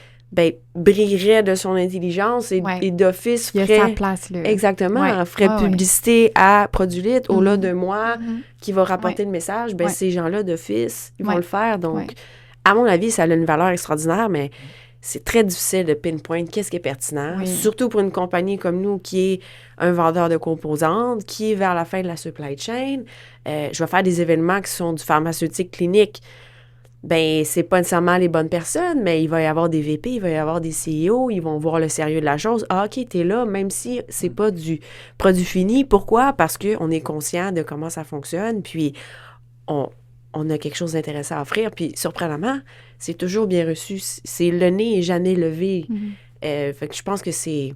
S3: brillerait de son intelligence et d'office ferait...
S1: Il y a sa place, là.
S3: Exactement. Ferait publicité à Produlit au-delà de moi qui va rapporter le message. Ces gens-là, d'office, ils vont le faire. Donc, à mon avis, ça a une valeur extraordinaire, mais c'est très difficile de pinpoint qu'est-ce qui est pertinent, surtout pour une compagnie comme nous qui est un vendeur de composantes, qui est vers la fin de la supply chain. Je vais faire des événements qui sont du pharmaceutique clinique. C'est pas nécessairement les bonnes personnes, mais il va y avoir des VP, il va y avoir des CEO, ils vont voir le sérieux de la chose. Ah, OK, t'es là, même si c'est pas du produit fini. Pourquoi? Parce qu'on est conscient de comment ça fonctionne, puis on a quelque chose d'intéressant à offrir. Puis, surprenamment, c'est toujours bien reçu. C'est le nez est jamais levé. Fait que je pense que c'est...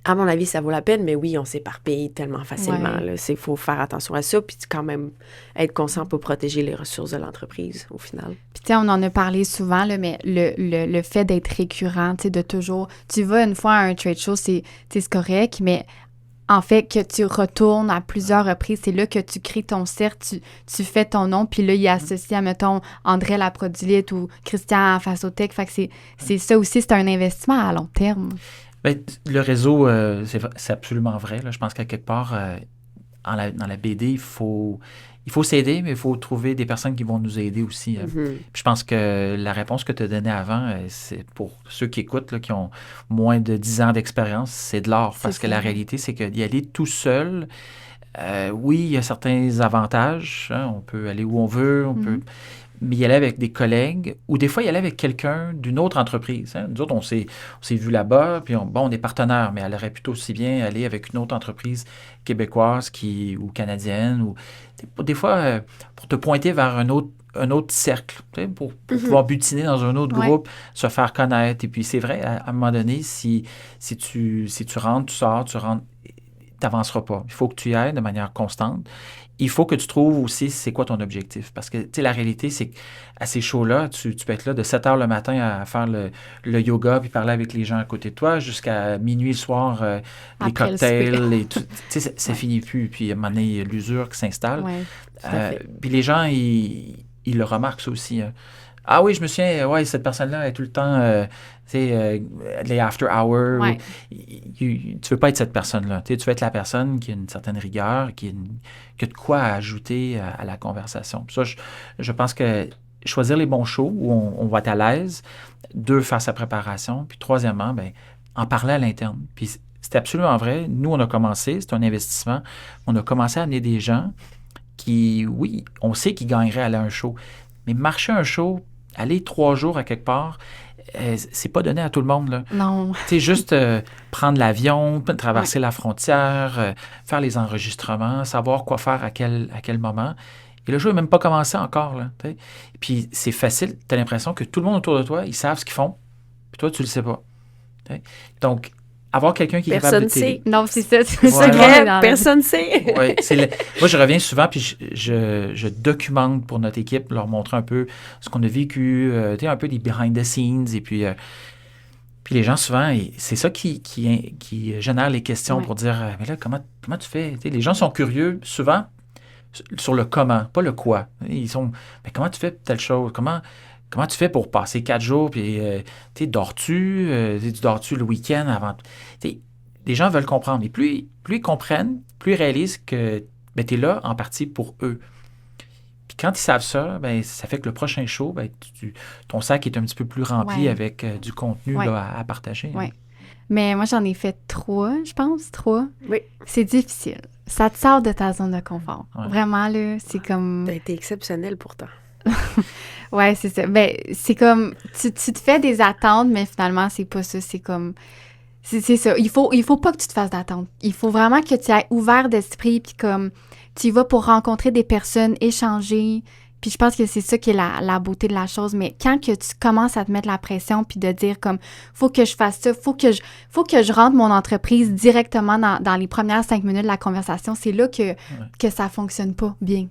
S3: À mon avis, ça vaut la peine, mais oui, on s'éparpille tellement facilement. Il faut faire attention à ça, puis quand même être conscient pour protéger les ressources de l'entreprise, au final.
S1: Puis, tu sais, on en a parlé souvent, là, mais le fait d'être récurrent, tu sais, de toujours... Tu vas une fois à un trade show, c'est correct, mais en fait, que tu retournes à plusieurs reprises, c'est là que tu crées ton cercle, tu fais ton nom, puis là, il est associé à, mettons, André la Produlit ou Christian Fasotech. Fait que c'est ça aussi, c'est un investissement à long terme.
S2: Le réseau, c'est absolument vrai. Là. Je pense qu'à quelque part, dans la BD, il faut s'aider, mais il faut trouver des personnes qui vont nous aider aussi. Je pense que la réponse que tu as donnée avant, c'est pour ceux qui écoutent, là, qui ont moins de 10 ans d'expérience, c'est de l'or. Parce que la réalité, c'est qu'y aller tout seul, oui, il y a certains avantages. On peut aller où on veut, on peut... mais y aller avec des collègues, ou des fois y aller avec quelqu'un d'une autre entreprise. Nous autres, on s'est vus là-bas, puis on est partenaires, mais elle aurait plutôt aussi bien aller avec une autre entreprise québécoise ou canadienne, ou des fois, pour te pointer vers un autre cercle, pour pouvoir butiner dans un autre groupe, se faire connaître. Et puis c'est vrai, à un moment donné, si tu rentres, tu sors, tu n'avanceras pas. Il faut que tu y ailles de manière constante. Il faut que tu trouves aussi c'est quoi ton objectif. Parce que, tu sais, la réalité, c'est qu'à ces shows-là, tu peux être là de 7 heures le matin à faire le yoga puis parler avec les gens à côté de toi jusqu'à minuit le soir, les cocktails, et tout. Tu sais, ça finit plus. Puis, à un moment donné, il y a l'usure qui s'installe. Puis les gens, ils le remarquent ça aussi. Ah oui, je me souviens, cette personne-là est tout le temps, les after hours. Tu veux pas être cette personne-là. Tu veux être la personne qui a une certaine rigueur, qui a de quoi ajouter à la conversation. Puis ça, je pense que choisir les bons shows où on va être à l'aise, 2, faire sa préparation, puis 3, en parler à l'interne. Puis c'est absolument vrai. Nous, on a commencé, c'est un investissement. On a commencé à amener des gens qui, oui, on sait qu'ils gagneraient à aller à un show. Mais marcher un show, aller 3 jours à quelque part, c'est pas donné à tout le monde, là.
S1: Non.
S2: Tu sais, juste prendre l'avion, traverser la frontière, faire les enregistrements, savoir quoi faire à quel moment. Et le show n'est même pas commencé encore, là. T'sais. Puis c'est facile, tu as l'impression que tout le monde autour de toi, ils savent ce qu'ils font, puis toi, tu le sais pas. T'sais. Donc, avoir quelqu'un qui est capable de t'aider.
S1: Non, c'est ça.
S3: C'est secret, personne ne sait.
S2: Moi, je reviens souvent, puis je documente pour notre équipe, leur montrer un peu ce qu'on a vécu, un peu des behind the scenes, et puis les gens, souvent, c'est ça qui génère les questions pour dire, mais là, comment tu fais? Les gens sont curieux, souvent, sur le comment, pas le quoi. Ils sont, mais comment tu fais telle chose? Comment tu fais pour passer 4 jours, puis dors-tu? Tu dors-tu le week-end avant? Les gens veulent comprendre. Et plus ils comprennent, plus ils réalisent que tu es là en partie pour eux. Puis quand ils savent ça, ça fait que le prochain show, ton sac est un petit peu plus rempli avec du contenu là, à partager.
S1: Oui. Mais moi, j'en ai fait 3, je pense. 3.
S3: Oui.
S1: C'est difficile. Ça te sort de ta zone de confort. Ouais. Vraiment, là, c'est comme...
S3: T'as été exceptionnel pourtant.
S1: Ouais, c'est ça. C'est comme... Tu te fais des attentes, mais finalement, c'est pas ça. C'est comme... C'est ça. Il faut pas que tu te fasses d'attentes. Il faut vraiment que tu aies ouvert d'esprit, puis comme... Tu y vas pour rencontrer des personnes, échanger, Puis je pense que c'est ça qui est la beauté de la chose. Mais quand que tu commences à te mettre la pression puis de dire comme, faut que je fasse ça, faut que je rentre mon entreprise directement dans les premières 5 minutes de la conversation, c'est là que ça fonctionne pas bien.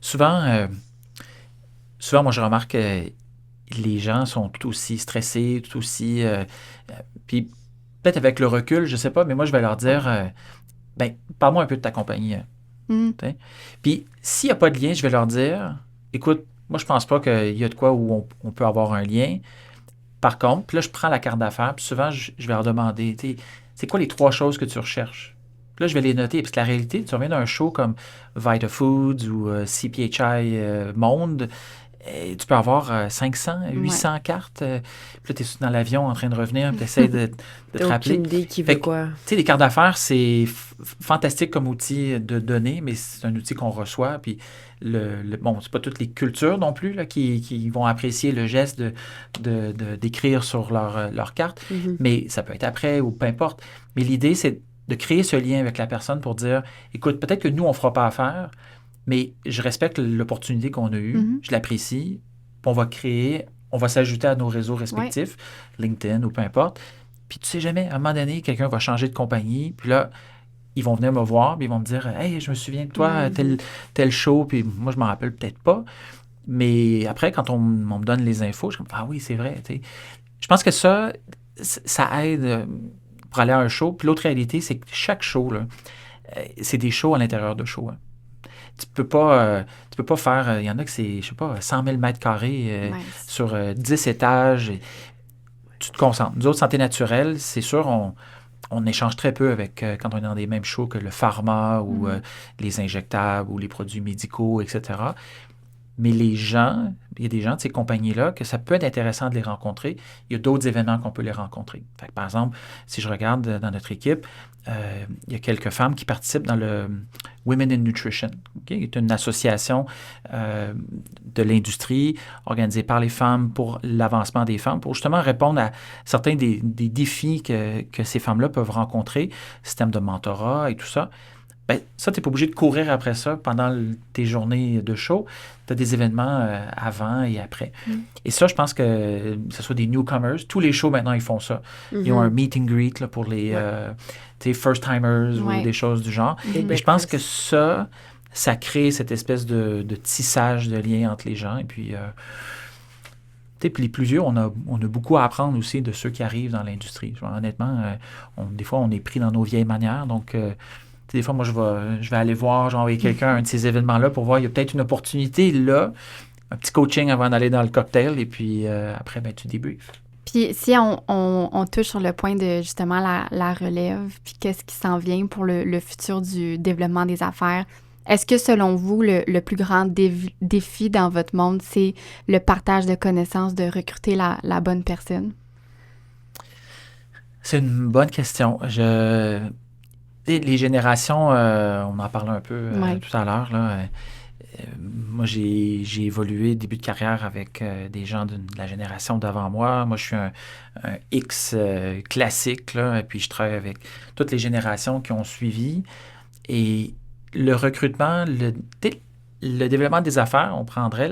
S2: Souvent, moi, je remarque que les gens sont tout aussi stressés, tout aussi... puis peut-être avec le recul, je sais pas, mais moi, je vais leur dire, parle-moi un peu de ta compagnie. Puis s'il n'y a pas de lien, je vais leur dire, écoute, moi, je pense pas qu'il y a de quoi où on peut avoir un lien. Par contre, puis là, je prends la carte d'affaires, puis souvent, je vais leur demander, c'est quoi les 3 choses que tu recherches? Puis là, je vais les noter, parce que la réalité, tu reviens d'un show comme Vita Foods ou CPHI Monde, tu peux avoir 500, 800 cartes. Puis là, tu es dans l'avion en train de revenir, puis tu essaies de te rappeler.
S3: Aucune idée qui veut quoi.
S2: Tu sais, les cartes d'affaires, c'est fantastique comme outil de données, mais c'est un outil qu'on reçoit. Puis, bon, c'est pas toutes les cultures non plus là, qui vont apprécier le geste d'écrire sur leur carte, mais ça peut être après ou peu importe. Mais l'idée, c'est de créer ce lien avec la personne pour dire, écoute, peut-être que nous, on ne fera pas affaire, mais je respecte l'opportunité qu'on a eue, je l'apprécie, on va s'ajouter à nos réseaux respectifs, LinkedIn ou peu importe. Puis tu sais jamais, à un moment donné, quelqu'un va changer de compagnie, puis là, ils vont venir me voir, puis ils vont me dire « Hey, je me souviens de toi, tel show », puis moi, je m'en rappelle peut-être pas. Mais après, quand on me donne les infos, je suis comme « Ah oui, c'est vrai. » Je pense que ça aide pour aller à un show. Puis l'autre réalité, c'est que chaque show, là, c'est des shows à l'intérieur de shows. Hein. Tu peux pas faire... Il y en a que c'est, je sais pas, 100 000 mètres carrés sur 10 étages. Et tu te concentres. Nous autres, santé naturelle, c'est sûr, on échange très peu avec quand on est dans des mêmes shows que le pharma ou les injectables ou les produits médicaux, etc. Mais les gens, il y a des gens de ces compagnies-là que ça peut être intéressant de les rencontrer. Il y a d'autres événements qu'on peut les rencontrer. Fait que, par exemple, si je regarde dans notre équipe, il y a quelques femmes qui participent dans le Women in Nutrition, qui est une association de l'industrie organisée par les femmes pour l'avancement des femmes, pour justement répondre à certains des défis que ces femmes-là peuvent rencontrer, système de mentorat et tout ça. Ben, ça, tu n'es pas obligé de courir après ça pendant tes journées de show. Tu as des événements avant et après. Et ça, je pense que ce soit des newcomers. Tous les shows, maintenant, ils font ça. Ils ont un meet and greet là, pour les first-timers ou des choses du genre. Et je pense que ça crée cette espèce de tissage de lien entre les gens. Et puis, puis les plus vieux, on a beaucoup à apprendre aussi de ceux qui arrivent dans l'industrie. Honnêtement, des fois, on est pris dans nos vieilles manières. Donc, des fois, moi, je vais aller voir, je vais envoyer quelqu'un à un de ces événements-là pour voir, il y a peut-être une opportunité là, un petit coaching avant d'aller dans le cocktail, et puis après, ben, tu débriefes.
S1: Puis si on touche sur le point de justement la relève, puis qu'est-ce qui s'en vient pour le futur du développement des affaires, est-ce que selon vous, le plus grand défi dans votre monde, c'est le partage de connaissances, de recruter la bonne personne?
S2: C'est une bonne question. Les générations, on en parlait un peu tout à l'heure, là. Moi, j'ai évolué début de carrière avec des gens de la génération d'avant moi. Moi, je suis un X classique, là, et puis je travaille avec toutes les générations qui ont suivi. Et le recrutement, le développement des affaires, on prendrait,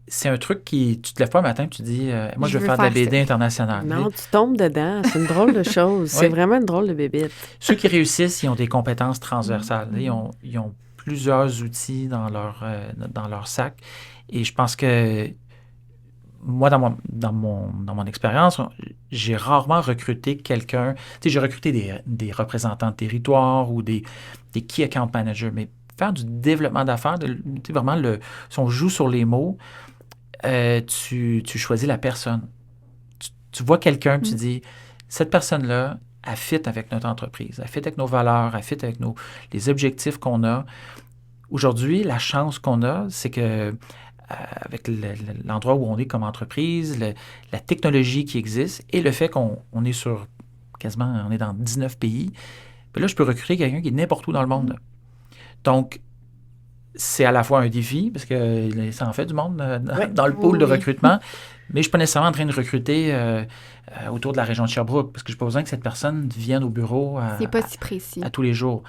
S2: c'est un truc qui... Tu te lèves pas un matin et tu dis moi, je veux faire de la BD internationale.
S3: Non, tu tombes dedans. C'est une drôle de chose. C'est vraiment une drôle de bébête.
S2: Ceux qui réussissent, ils ont des compétences transversales. Ils ont plusieurs outils dans leur sac. Et je pense que moi, dans mon expérience, j'ai rarement recruté quelqu'un... Tu sais, j'ai recruté des représentants de territoire ou des key account managers, mais faire du développement d'affaires, vraiment, si on joue sur les mots, tu choisis la personne. Tu vois quelqu'un, tu dis, cette personne-là, elle fit avec notre entreprise, elle fit avec nos valeurs, elle fit avec les objectifs qu'on a. Aujourd'hui, la chance qu'on a, c'est que avec l'endroit où on est comme entreprise, la technologie qui existe et le fait qu'on est sur on est dans 19 pays, puis là, je peux recruter quelqu'un qui est n'importe où dans le monde. Donc, c'est à la fois un défi, parce que ça en fait du monde dans le pool de recrutement, mais je ne suis pas nécessairement en train de recruter autour de la région de Sherbrooke, parce que je n'ai pas besoin que cette personne vienne au bureau
S1: c'est pas si précis.
S2: À tous les jours.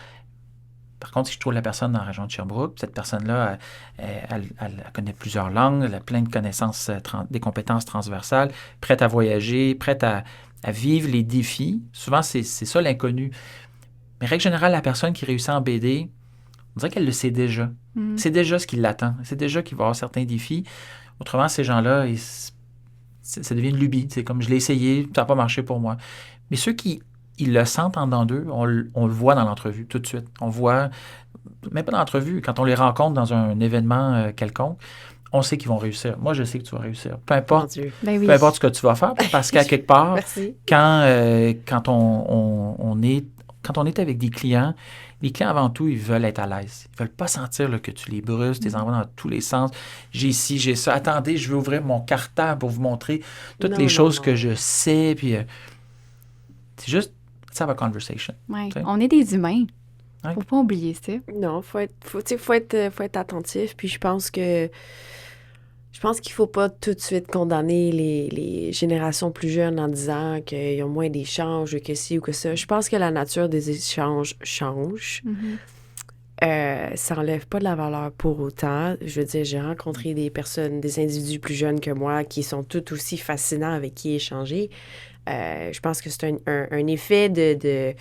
S2: Par contre, si je trouve la personne dans la région de Sherbrooke, cette personne-là, elle connaît plusieurs langues, elle a plein de connaissances, des compétences transversales, prête à voyager, prête à vivre les défis. Souvent, c'est ça l'inconnu. Mais règle générale, la personne qui réussit en BD, on dirait qu'elle le sait déjà. C'est déjà ce qui l'attend. C'est déjà qu'il va y avoir certains défis. Autrement, ces gens-là, ça devient une lubie. C'est comme, je l'ai essayé, ça n'a pas marché pour moi. Mais ceux qui ils le sentent en dedans d'eux, on le voit dans l'entrevue tout de suite. On voit, même pas dans l'entrevue, quand on les rencontre dans un événement quelconque, on sait qu'ils vont réussir. Moi, je sais que tu vas réussir. Peu importe ce que tu vas faire, parce qu'à quelque part, quand on est avec des clients, les clients, avant tout, ils veulent être à l'aise. Ils veulent pas sentir là, que tu les brûles, tu les envoies dans tous les sens. J'ai ci, j'ai ça. Attendez, je vais ouvrir mon cartable pour vous montrer toutes les choses que je sais. Puis, c'est juste, let's have a conversation.
S1: Ouais. On est des humains. Faut pas oublier ça.
S3: Non, faut être attentif. Puis je pense qu'il faut pas tout de suite condamner les générations plus jeunes en disant qu'ils ont moins d'échanges, que ci ou que ça. Je pense que la nature des échanges change. Ça n'enlève pas de la valeur pour autant. Je veux dire, j'ai rencontré des individus plus jeunes que moi qui sont tout aussi fascinants avec qui échanger. Je pense que c'est un effet de...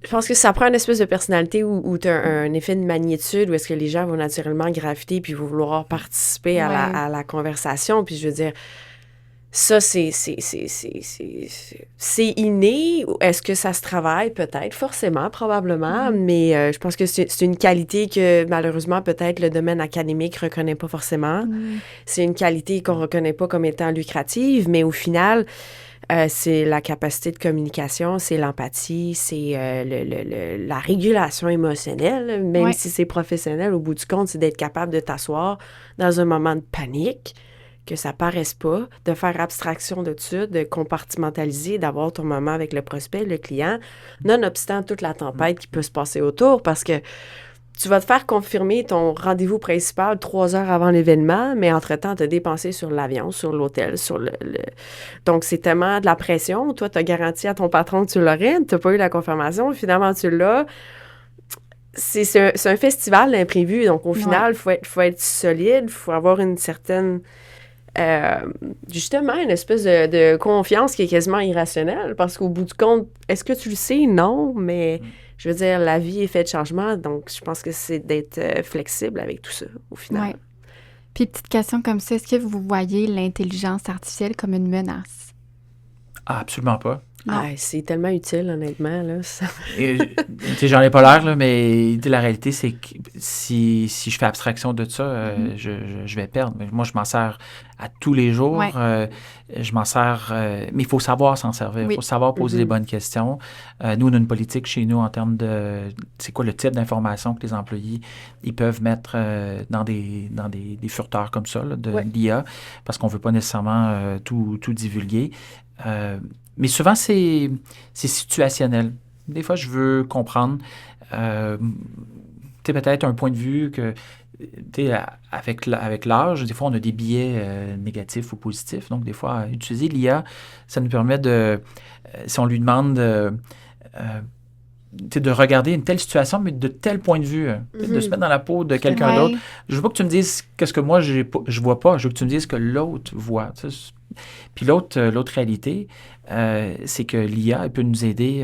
S3: Je pense que ça prend une espèce de personnalité où tu as un effet de magnitude, où est-ce que les gens vont naturellement graviter puis vont vouloir participer à la conversation. Puis je veux dire, ça, c'est inné. Est-ce que ça se travaille? Peut-être, forcément, probablement. Mais je pense que c'est une qualité que, malheureusement, peut-être le domaine académique ne reconnaît pas forcément. C'est une qualité qu'on ne reconnaît pas comme étant lucrative, mais au final... c'est la capacité de communication, c'est l'empathie, c'est la régulation émotionnelle, même si c'est professionnel, au bout du compte, c'est d'être capable de t'asseoir dans un moment de panique, que ça paraisse pas, de faire abstraction de tout ça, de compartimentaliser, d'avoir ton moment avec le prospect, le client, nonobstant toute la tempête qui peut se passer autour, parce que tu vas te faire confirmer ton rendez-vous principal 3 heures avant l'événement, mais entre-temps, tu as dépensé sur l'avion, sur l'hôtel, sur le... Donc, c'est tellement de la pression. Toi, tu as garanti à ton patron que tu l'aurais, tu n'as pas eu la confirmation, finalement, tu l'as. C'est un festival d'imprévus. Donc, au final, il faut être solide, il faut avoir une certaine... justement, une espèce de confiance qui est quasiment irrationnelle, parce qu'au bout du compte, est-ce que tu le sais? Non, mais... Je veux dire, la vie est faite de changements, donc je pense que c'est d'être flexible avec tout ça, au final.
S1: Ouais. Puis, petite question comme ça, est-ce que vous voyez l'intelligence artificielle comme une menace?
S2: Ah, absolument pas.
S3: C'est tellement utile, honnêtement. Là,
S2: j'en ai pas l'air, là, mais la réalité, c'est que si je fais abstraction de ça, je vais perdre. Moi, je m'en sers à tous les jours. Je m'en sers... mais il faut savoir s'en servir. Il faut savoir poser les bonnes questions. Nous, on a une politique chez nous en termes de... C'est quoi le type d'information que les employés ils peuvent mettre dans des furteurs comme ça, là, de l'IA, parce qu'on ne veut pas nécessairement tout divulguer. Mais souvent, c'est situationnel. Des fois, je veux comprendre, peut-être un point de vue que, avec l'âge, des fois, on a des biais négatifs ou positifs. Donc, des fois, utiliser l'IA, ça nous permet de, si on lui demande de regarder une telle situation, mais de tel point de vue, de se mettre dans la peau de quelqu'un d'autre. Je veux pas que tu me dises qu'est-ce que moi, je vois pas. Je veux que tu me dises ce que l'autre voit. Puis l'autre réalité, c'est que l'IA elle peut nous aider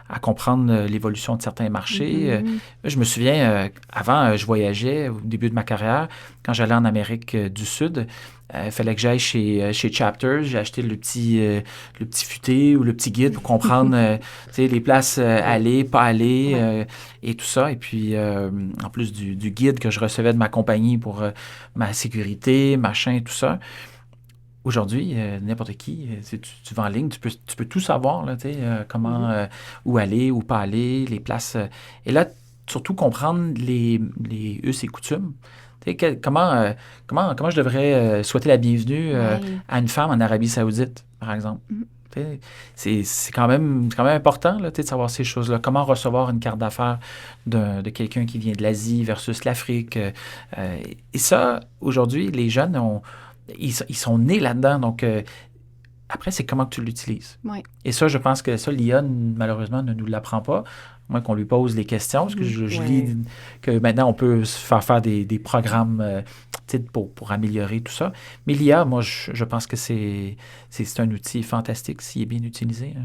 S2: à comprendre l'évolution de certains marchés. Je me souviens, avant, je voyageais au début de ma carrière, quand j'allais en Amérique du Sud, il fallait que j'aille chez Chapters. J'ai acheté le petit futé ou le petit guide pour comprendre les places aller, pas aller et tout ça. Et puis, en plus du guide que je recevais de ma compagnie pour ma sécurité, machin, tout ça. Aujourd'hui, n'importe qui, tu vas en ligne, tu peux tout savoir, là, comment, où aller, où pas aller, les places. Et là, surtout comprendre les us et coutumes. Comment je devrais souhaiter la bienvenue à une femme en Arabie Saoudite, par exemple. C'est quand même important là, de savoir ces choses-là. Comment recevoir une carte d'affaires de quelqu'un qui vient de l'Asie versus l'Afrique. Et ça, aujourd'hui, les jeunes ils sont nés là-dedans. Donc, Après, c'est comment tu l'utilises.
S1: Oui.
S2: Et ça, je pense que ça, l'IA, malheureusement, ne nous l'apprend pas, à moins qu'on lui pose les questions, parce que je lis que maintenant, on peut se faire des programmes pour améliorer tout ça. Mais l'IA, moi, je pense que c'est un outil fantastique s'il est bien utilisé.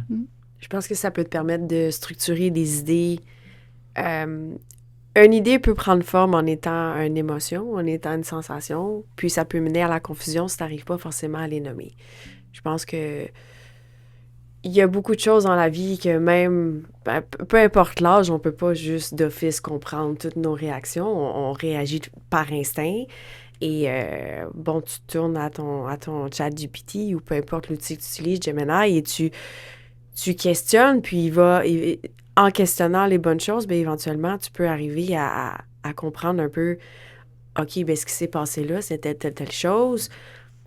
S3: Je pense que ça peut te permettre de structurer des idées. Une idée peut prendre forme en étant une émotion, en étant une sensation, puis ça peut mener à la confusion si tu n'arrives pas forcément à les nommer. Je pense que il y a beaucoup de choses dans la vie que même, peu importe l'âge, on peut pas juste d'office comprendre toutes nos réactions. On réagit par instinct. Et tu tournes à ton chat GPT ou peu importe l'outil que tu utilises, Gemini, et tu questionnes, puis en questionnant les bonnes choses, bien, éventuellement, tu peux arriver à comprendre un peu, OK, bien, ce qui s'est passé là, c'était telle chose.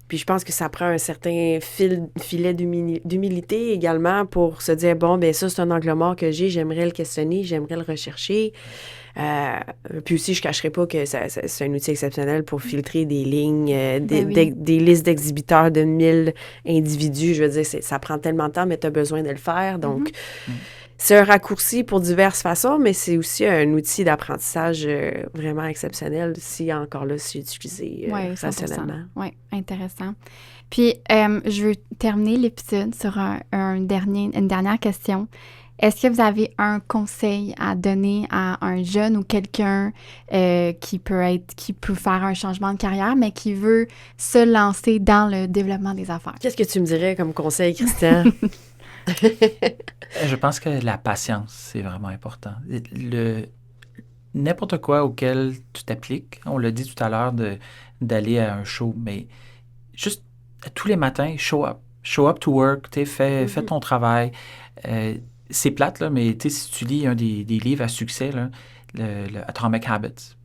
S3: Puis je pense que ça prend un certain filet d'humilité également pour se dire, bon, bien ça, c'est un angle mort que j'ai, j'aimerais le questionner, j'aimerais le rechercher. Puis aussi, je ne cacherai pas que c'est un outil exceptionnel pour filtrer des lignes, des listes d'exhibiteurs de 1000 individus. Je veux dire, ça prend tellement de temps, mais tu as besoin de le faire. Donc, c'est un raccourci pour diverses façons, mais c'est aussi un outil d'apprentissage vraiment exceptionnel si encore là, c'est utilisé rationnellement.
S1: Oui, intéressant. Puis, je veux terminer l'épisode sur une dernière question. Est-ce que vous avez un conseil à donner à un jeune ou quelqu'un qui peut faire un changement de carrière, mais qui veut se lancer dans le développement des affaires?
S3: Qu'est-ce que tu me dirais comme conseil, Christian?
S2: Je pense que la patience, c'est vraiment important. N'importe quoi auquel tu t'appliques, on l'a dit tout à l'heure d'aller à un show, mais juste tous les matins, show up. Show up to work, fais ton travail. C'est plate, là, mais si tu lis un des livres à succès, là, le Atomic Habits,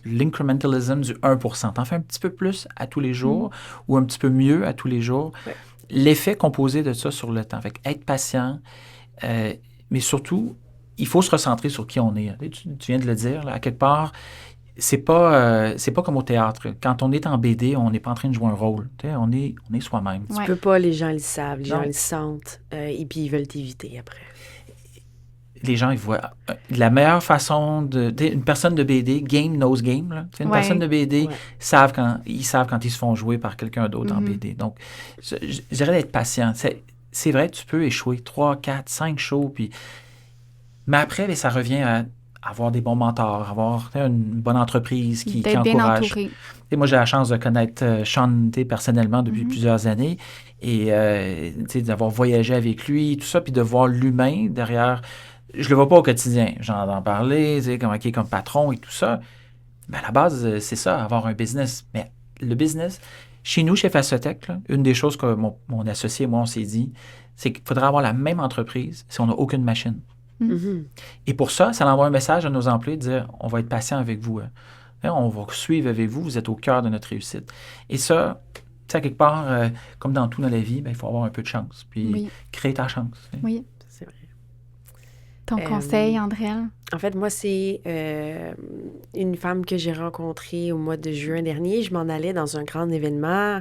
S2: l'incrementalism du 1%, t'en fais un petit peu plus à tous les jours ou un petit peu mieux à tous les jours. Ouais. L'effet composé de ça sur le temps. Fait être patient, mais surtout, il faut se recentrer sur qui on est. Tu viens de le dire, là, à quelque part, c'est pas comme au théâtre. Quand on est en BD, on n'est pas en train de jouer un rôle. On est soi-même.
S3: Tu peux pas, les gens le savent, les gens le sentent, et puis ils veulent t'éviter après.
S2: Les gens, ils voient la meilleure façon une personne de BD, game knows game. Là. Une personne de BD, savent quand ils se font jouer par quelqu'un d'autre en BD. Donc, je dirais d'être patient. C'est vrai, tu peux échouer 3, 4, 5 shows, mais après, ça revient à avoir des bons mentors, avoir une bonne entreprise qui encourage. Bien entouré. Et moi, j'ai la chance de connaître Sean personnellement depuis plusieurs années et d'avoir voyagé avec lui, tout ça, puis de voir l'humain derrière. Je le vois pas au quotidien. J'en ai parlé, comment il est comme patron et tout ça. Mais à la base, c'est ça, avoir un business. Mais le business, chez nous, chez Facetech, là, une des choses que mon associé et moi, on s'est dit, c'est qu'il faudrait avoir la même entreprise si on n'a aucune machine. Mm-hmm. Et pour ça envoie un message à nos employés de dire, on va être patient avec vous. On va suivre avec vous, vous êtes au cœur de notre réussite. Et ça, à quelque part, comme dans tout dans la vie, il faut avoir un peu de chance. Puis créer ta chance.
S1: Oui. Ton conseil, Andréelle?
S3: En fait, moi, c'est une femme que j'ai rencontrée au mois de juin dernier. Je m'en allais dans un grand événement,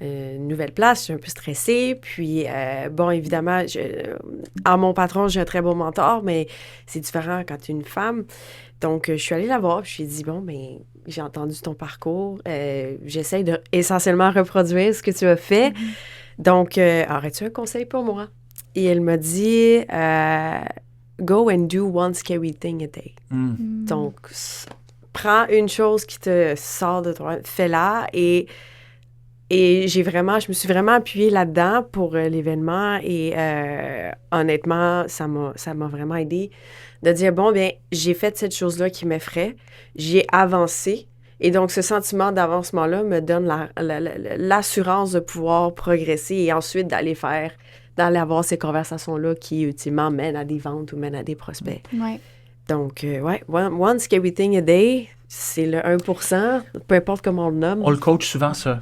S3: une nouvelle place, je suis un peu stressée. Puis, évidemment, à mon patron, j'ai un très beau mentor, mais c'est différent quand tu es une femme. Donc, je suis allée la voir, puis je lui ai dit, j'ai entendu ton parcours. J'essaie de essentiellement reproduire ce que tu as fait. Donc, aurais-tu un conseil pour moi? Et elle m'a dit... Go and do one scary thing a day. Donc, prends une chose qui te sort de toi, fais-la. Et je me suis vraiment appuyée là-dedans pour l'événement. Et honnêtement, ça m'a vraiment aidée de dire, j'ai fait cette chose-là qui m'effraie. J'ai avancé. Et donc, ce sentiment d'avancement-là me donne l'assurance de pouvoir progresser et ensuite d'aller avoir ces conversations-là qui, ultimement, mènent à des ventes ou mènent à des prospects.
S1: Ouais.
S3: Donc, one scary thing a day, c'est le 1%, peu importe comment on le nomme.
S2: On le coach souvent, ça,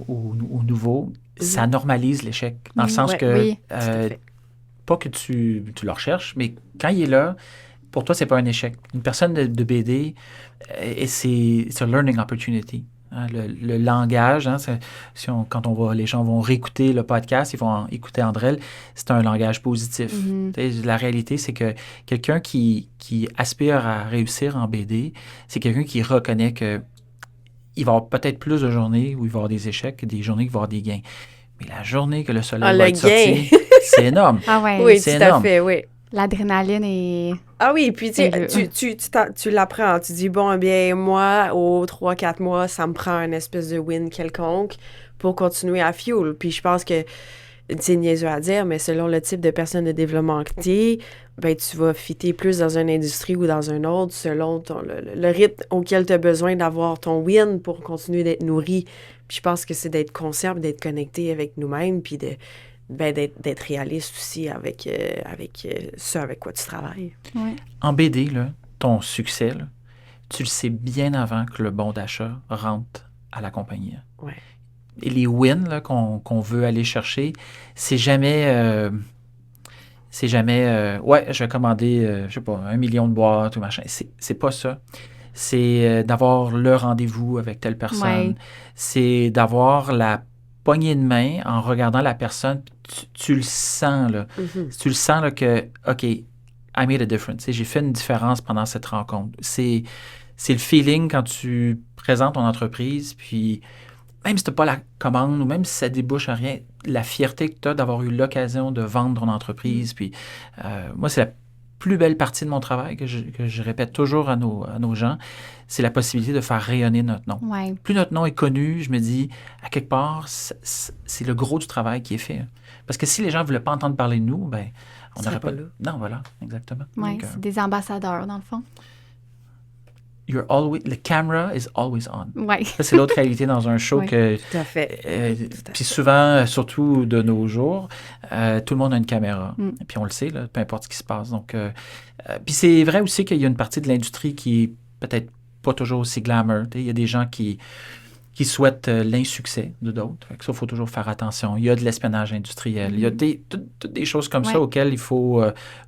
S2: au nouveau. Ça normalise l'échec, dans le sens que, pas que tu le recherches, mais quand il est là, pour toi, c'est pas un échec. Une personne de BD, c'est un learning opportunity. Hein, le langage, hein, les gens vont réécouter le podcast, ils vont écouter Andrel, c'est un langage positif. La réalité, c'est que quelqu'un qui aspire à réussir en BD, c'est quelqu'un qui reconnaît que il va y avoir peut-être plus de journées où il va y avoir des échecs, des journées où il va y avoir des gains. Mais la journée que le soleil va être sorti, c'est énorme.
S1: Ah ouais.
S3: Oui, c'est tout énorme. À fait, oui.
S1: L'adrénaline est...
S3: Ah oui, puis tu l'apprends. Tu dis, bon, bien, moi, aux 3-4 mois, ça me prend une espèce de win quelconque pour continuer à fuel. Puis je pense que c'est niaiseux à dire, mais selon le type de personne de développement que t'es, ben tu vas fitter plus dans une industrie ou dans une autre selon le rythme auquel tu as besoin d'avoir ton win pour continuer d'être nourri. Puis je pense que c'est d'être conscient, d'être connecté avec nous-mêmes, puis d'être réaliste aussi avec ce avec quoi tu travailles.
S1: Ouais.
S2: En BD, là, ton succès, là, tu le sais bien avant que le bon d'achat rentre à la compagnie.
S3: Ouais.
S2: Et les wins là, qu'on veut aller chercher, c'est jamais... ouais, je vais commander, je sais pas, 1 million de boîtes ou machin. C'est pas ça. C'est d'avoir le rendez-vous avec telle personne.
S1: Ouais.
S2: C'est d'avoir la poignée de main en regardant la personne. Tu le sens, là. Tu le sens, là, que, OK, I made a difference. J'ai fait une différence pendant cette rencontre. C'est le feeling quand tu présentes ton entreprise, puis même si tu n'as pas la commande ou même si ça débouche à rien, la fierté que tu as d'avoir eu l'occasion de vendre ton entreprise. Puis moi, c'est la plus belle partie de mon travail que je répète toujours à nos gens, c'est la possibilité de faire rayonner notre nom.
S1: Ouais.
S2: Plus notre nom est connu, je me dis, à quelque part, c'est le gros du travail qui est fait. Parce que si les gens ne voulaient pas entendre parler de nous, ben on n'aurait pas...
S3: là.
S2: Non, voilà, exactement.
S1: Oui, c'est des ambassadeurs, dans le fond.
S2: The camera is always on.
S1: Ouais.
S2: Ça, c'est l'autre réalité dans un show que...
S3: Tout à fait.
S2: Puis souvent, surtout de nos jours, tout le monde a une caméra. Puis on le sait, là, peu importe ce qui se passe. Donc, puis c'est vrai aussi qu'il y a une partie de l'industrie qui est peut-être pas toujours aussi glamour. Il y a des gens qui souhaitent l'insuccès de d'autres. Fait que ça, il faut toujours faire attention. Il y a de l'espionnage industriel. Il y a toutes des choses comme ça auxquelles il faut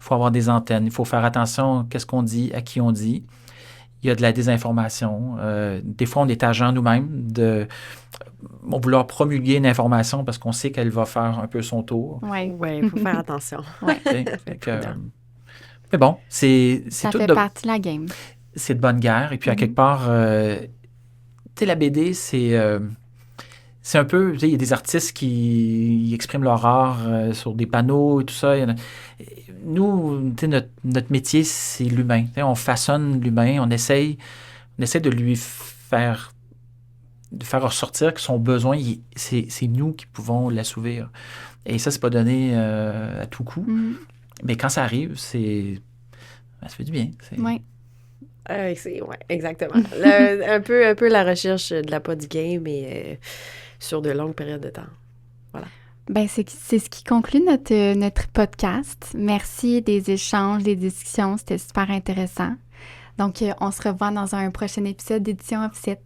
S2: avoir des antennes. Il faut faire attention à qu'est-ce qu'on dit, à qui on dit. Il y a de la désinformation. Des fois, on est agent nous-mêmes de vouloir promulguer une information parce qu'on sait qu'elle va faire un peu son tour.
S1: Oui,
S3: il faut faire attention.
S2: Mais bon, c'est
S1: ça
S2: tout
S1: fait partie de la game.
S2: C'est de bonne guerre. Et puis, à quelque part, tu sais, la BD, c'est un peu... Tu sais, il y a des artistes qui expriment leur art sur des panneaux et tout ça. Nous, notre métier, c'est l'humain. On façonne l'humain, on essaie de lui faire ressortir que son besoin, c'est nous qui pouvons l'assouvir. Et ça, c'est pas donné à tout coup. Mais quand ça arrive, ça fait du bien.
S1: Oui.
S3: Exactement. un peu la recherche de la pas du game, mais sur de longues périodes de temps. Voilà.
S1: Ben, c'est ce qui conclut notre podcast. Merci des échanges, des discussions. C'était super intéressant. Donc, on se revoit dans un prochain épisode d'Édition Offset.